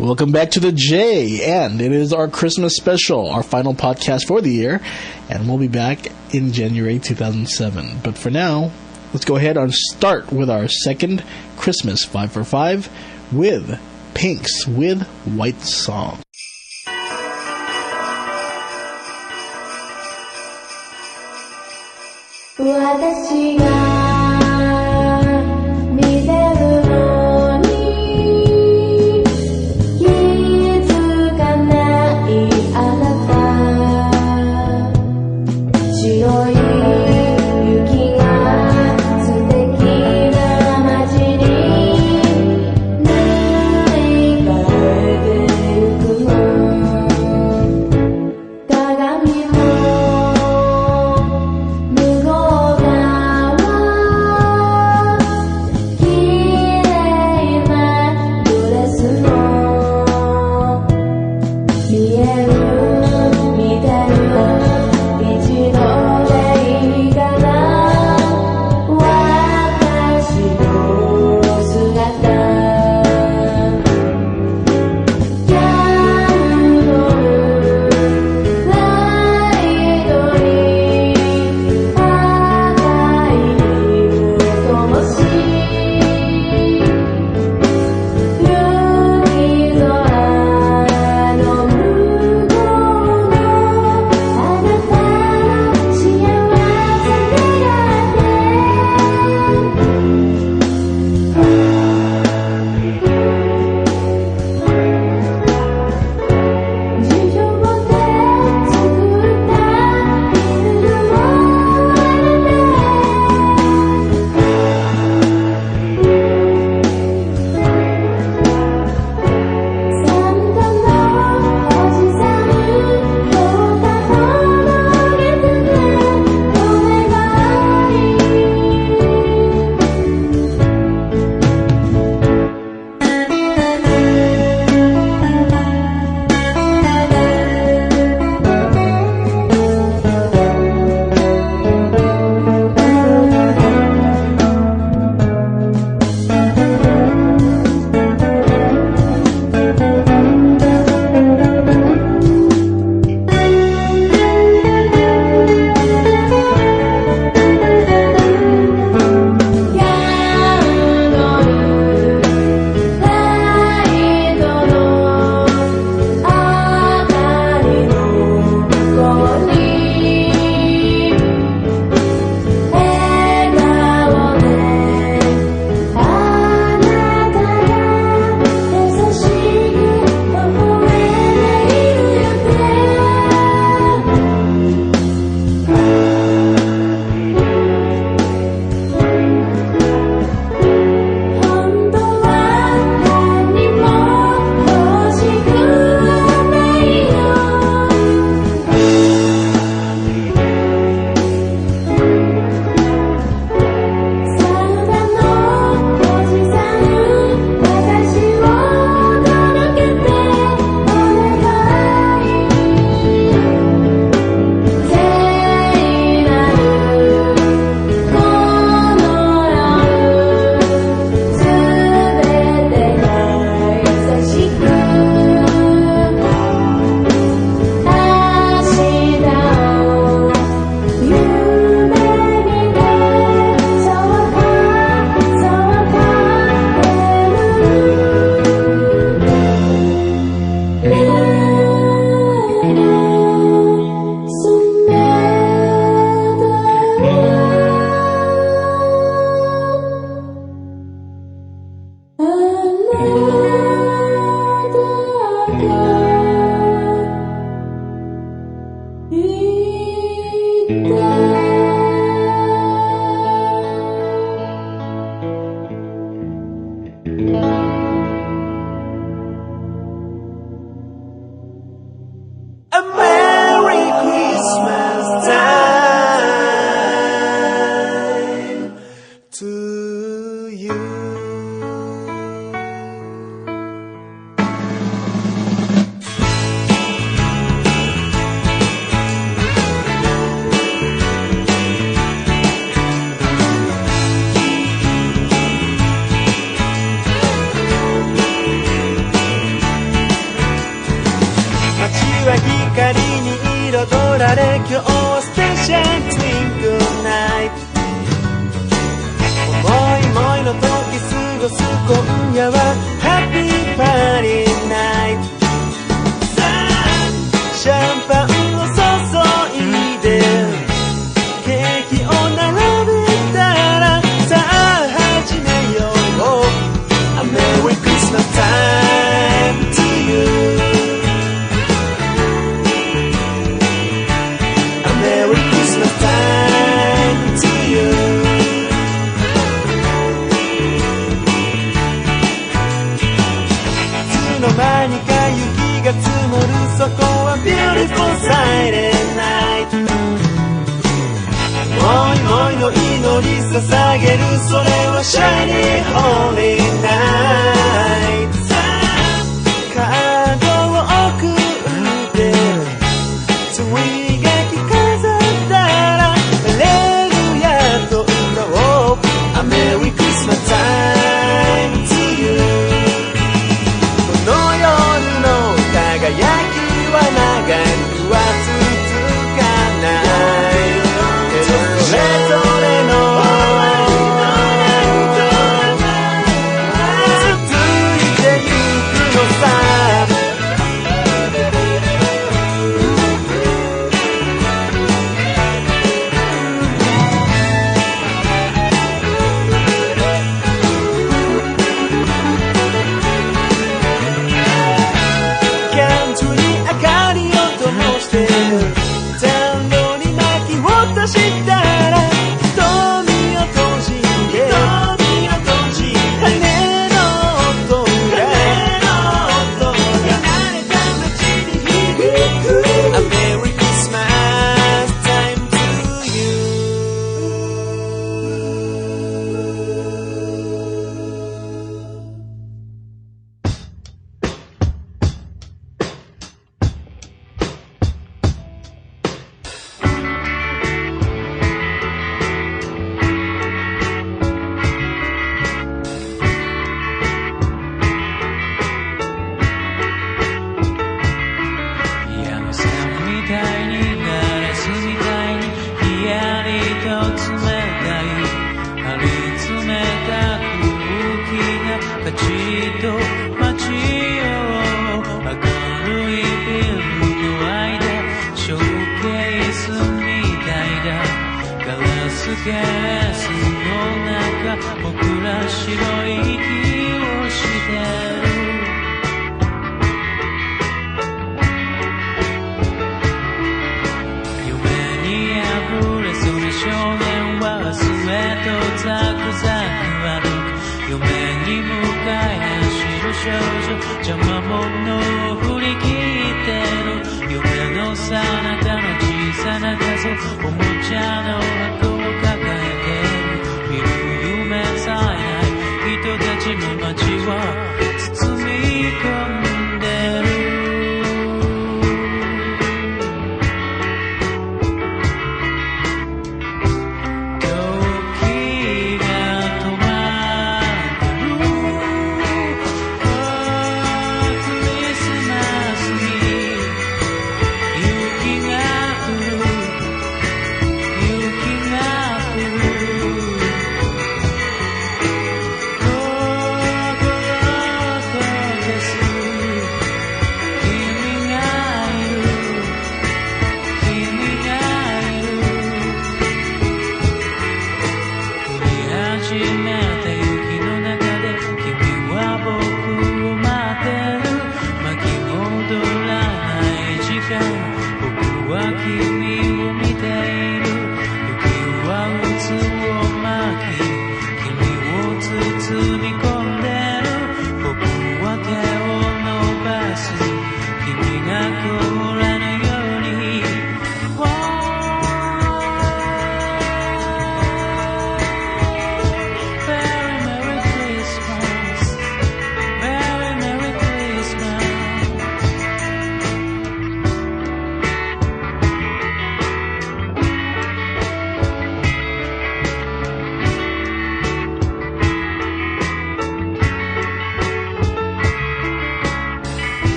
Welcome back to the J, and it is our Christmas special, our final podcast for the year, and we'll be back in January 2007. But for now, let's go ahead and start with our second Christmas 5 for 5 with Pinks with White Song.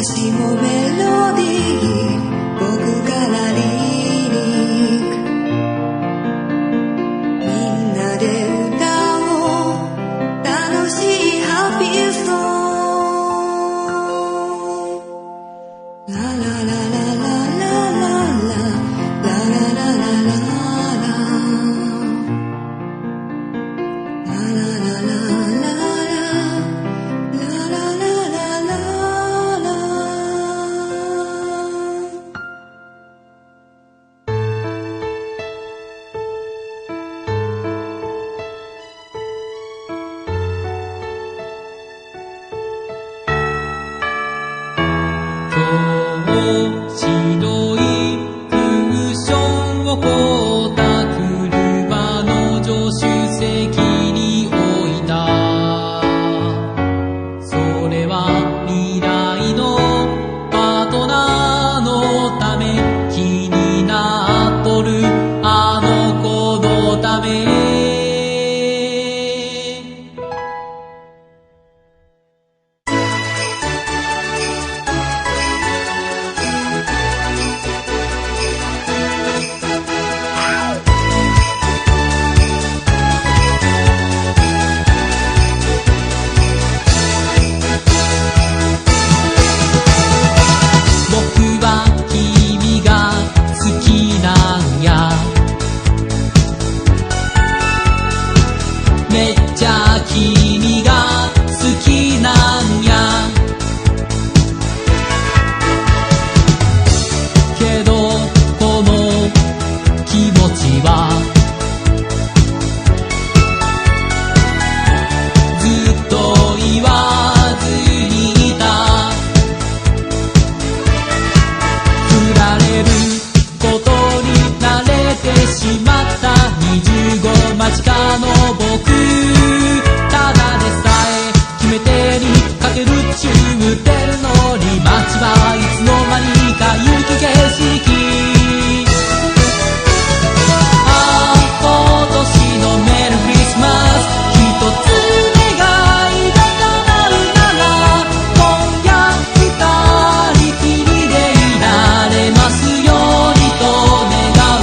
私もメロディー僕からリリックみんなで歌おう楽しいハッピーソングララララララララララララかけるチュームてるのに街はいつの間にか雪景色今年のメリークリスマス一つ願いが叶うなら今夜二人きりでいられますようにと願う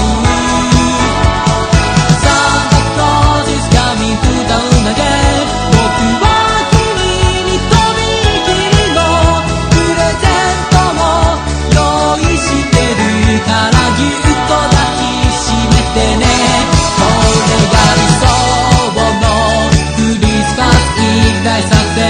Santa Claus is coming to town again 僕は君にとびきりのプレゼントも用意してるからぎゅっと抱きしめてねこれが理想のクリスマス一大作戦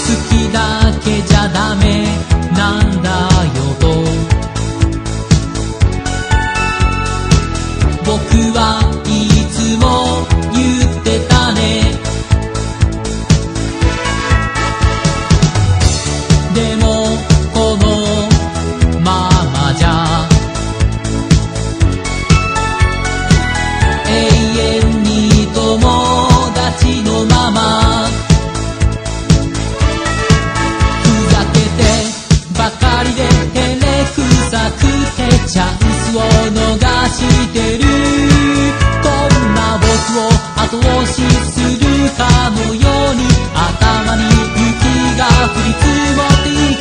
好きだけじゃダメなんだよと僕はいつも言ってたねでもこのままじゃ永遠に友達のままふざけてばかりで照れくさくてチャンスを逃してるこんな僕を後押しするかのように頭に雪が降り積もっていく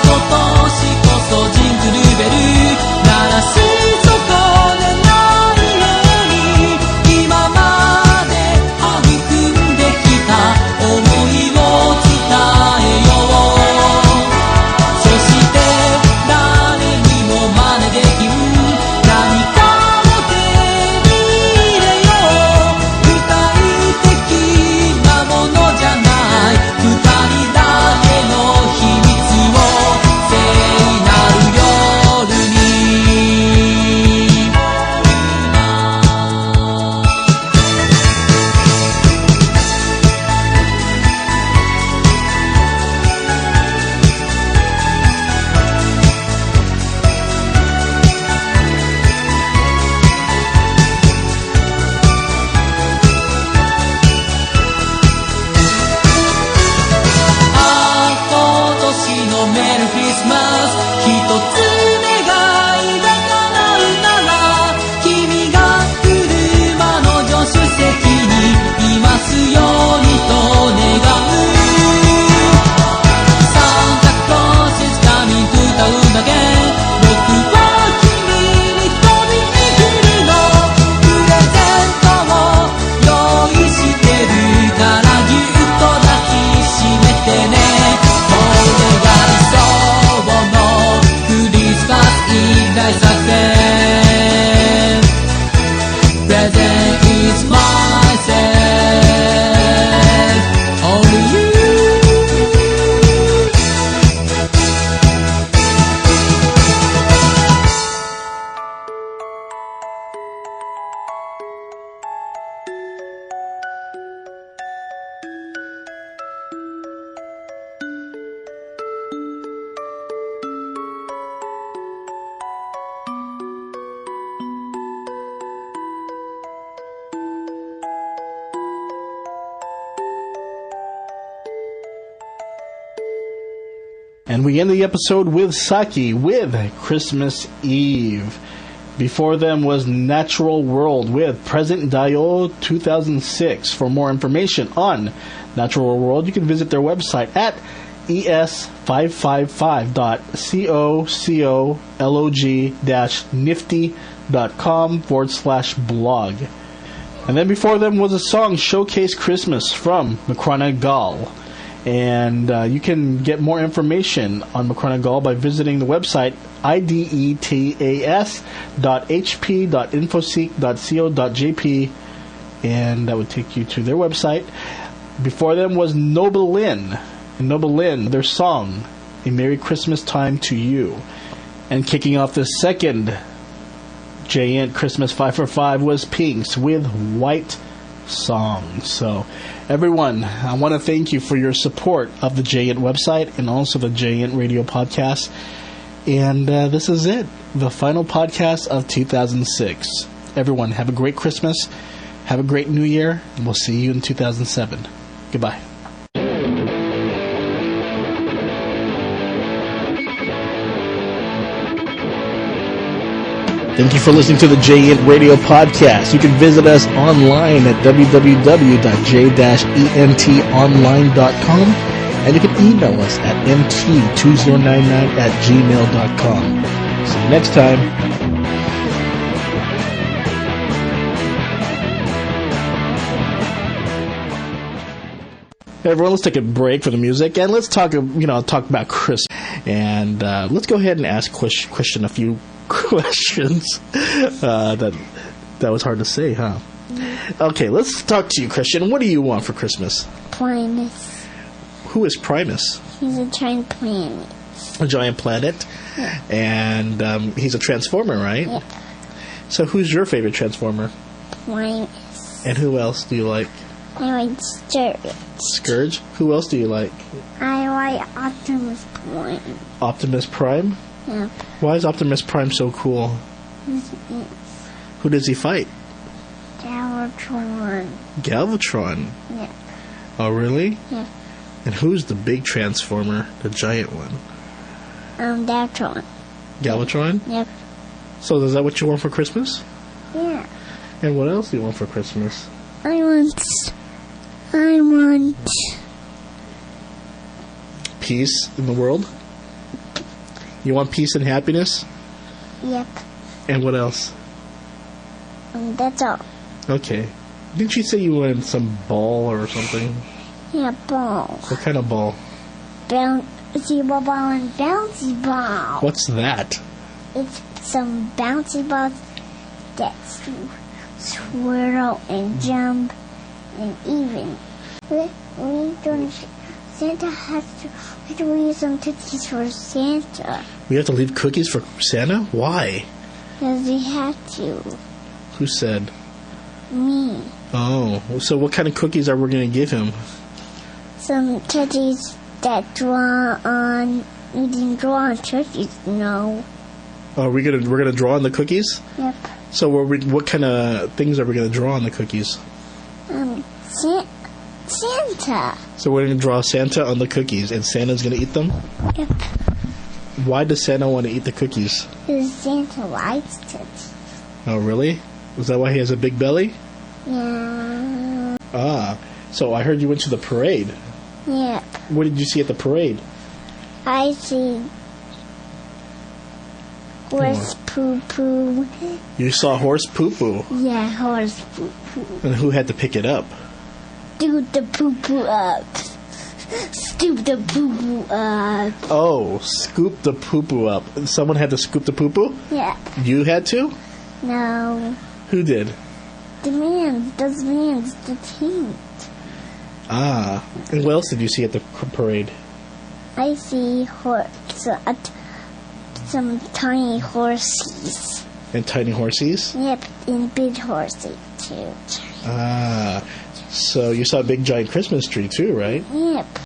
今年こそジングルベル鳴らし損ねないように今まで育んできた想いを伝えようそして誰にも真似できる何かを手に入れよう具体的なものじゃない二人だけの秘密を聖なる夜に今年のメリークリスマス一つ願いが叶うなら君が車の助手席にいますようにと願う Santa Claus is coming to town again 僕は君にとびきりのプレゼントを用意してるからぎゅっと抱きしめてねこれが理想のクリスマス一大作戦 Present is myself Only you And we end the episode with Saki with Christmas Eve. Before them was Natural World with Present Dio 2006. For more information on Natural World, you can visit their website at es555.colog-nifty.com/blog. And then before them was a song, Showcase Christmas, from Makrana Gal. And you can get more information on Makrana Gal by visiting the website idetas.hp.infoseek.co.jp, and that would take you to their website. Before them was Noble Lynn. And Noble Lynn, their song, A Merry Christmas Time to You. And kicking off the second JENT Christmas 5 for 5 was Pinks with White song. So, everyone, I want to thank you for your support of the JENT website and also the JENT radio podcast. And this is it, the final podcast of 2006. Everyone, have a great Christmas, have a great New Year, and we'll see you in 2007. Goodbye. Thank you for listening to the JENT Radio Podcast. You can visit us online at www.j-entonline.com, and you can email us at nt2099@gmail.com. See you next time. Hey everyone, let's take a break for the music and let's talk about Christmas. And let's go ahead and ask Christian a few questions. That was hard to say, huh? Okay, let's talk to you, Christian. What do you want for Christmas? Primus. Who is Primus? He's a giant planet. A giant planet? Yeah. And he's a transformer, right? Yep. So who's your favorite transformer? Primus. And who else do you like? I like Scourge. Scourge? Who else do you like? I like Optimus Prime. Optimus Prime? Yep. Why is Optimus Prime so cool? Who does he fight? Galvatron. Galvatron? Yeah. Oh, really? Yeah. And who's the big transformer, the giant one? Galvatron. Galvatron? Yep. So is that what you want for Christmas? Yeah. And what else do you want for Christmas? I want peace in the world? You want peace and happiness? Yep. And what else? That's all. Okay. Didn't you say you wanted some ball or something? Yeah, ball. What kind of ball? Bouncy ball and bouncy ball. What's that? It's some bouncy balls that swirl and jump and even. Santa has to leave some cookies for Santa. We have to leave cookies for Santa? Why? Because we have to. Who said? Me. Oh, so what kind of cookies are we going to give him? Some cookies that draw on. We didn't draw on cookies, no. Oh, we're gonna draw on the cookies? Yep. So what kind of things are we gonna draw on the cookies? Santa. So we're gonna draw Santa on the cookies, and Santa's gonna eat them? Yep. Why does Santa want to eat the cookies? Because Santa likes it. Oh, really? Is that why he has a big belly? Yeah. Ah, so I heard you went to the parade. Yep. What did you see at the parade? I see horse poo-poo. You saw horse poo-poo? Yeah, horse poo-poo. And who had to pick it up? Scoop the poo-poo up. Scoop the poo-poo up. Oh, scoop the poo-poo up. Someone had to scoop the poo-poo? Yeah. You had to? No. Who did? The team. Ah, and what else did you see at the parade? I see some tiny horses. And tiny horses? Yep, and big horses too. Ah, so you saw a big giant Christmas tree too, right? Yep.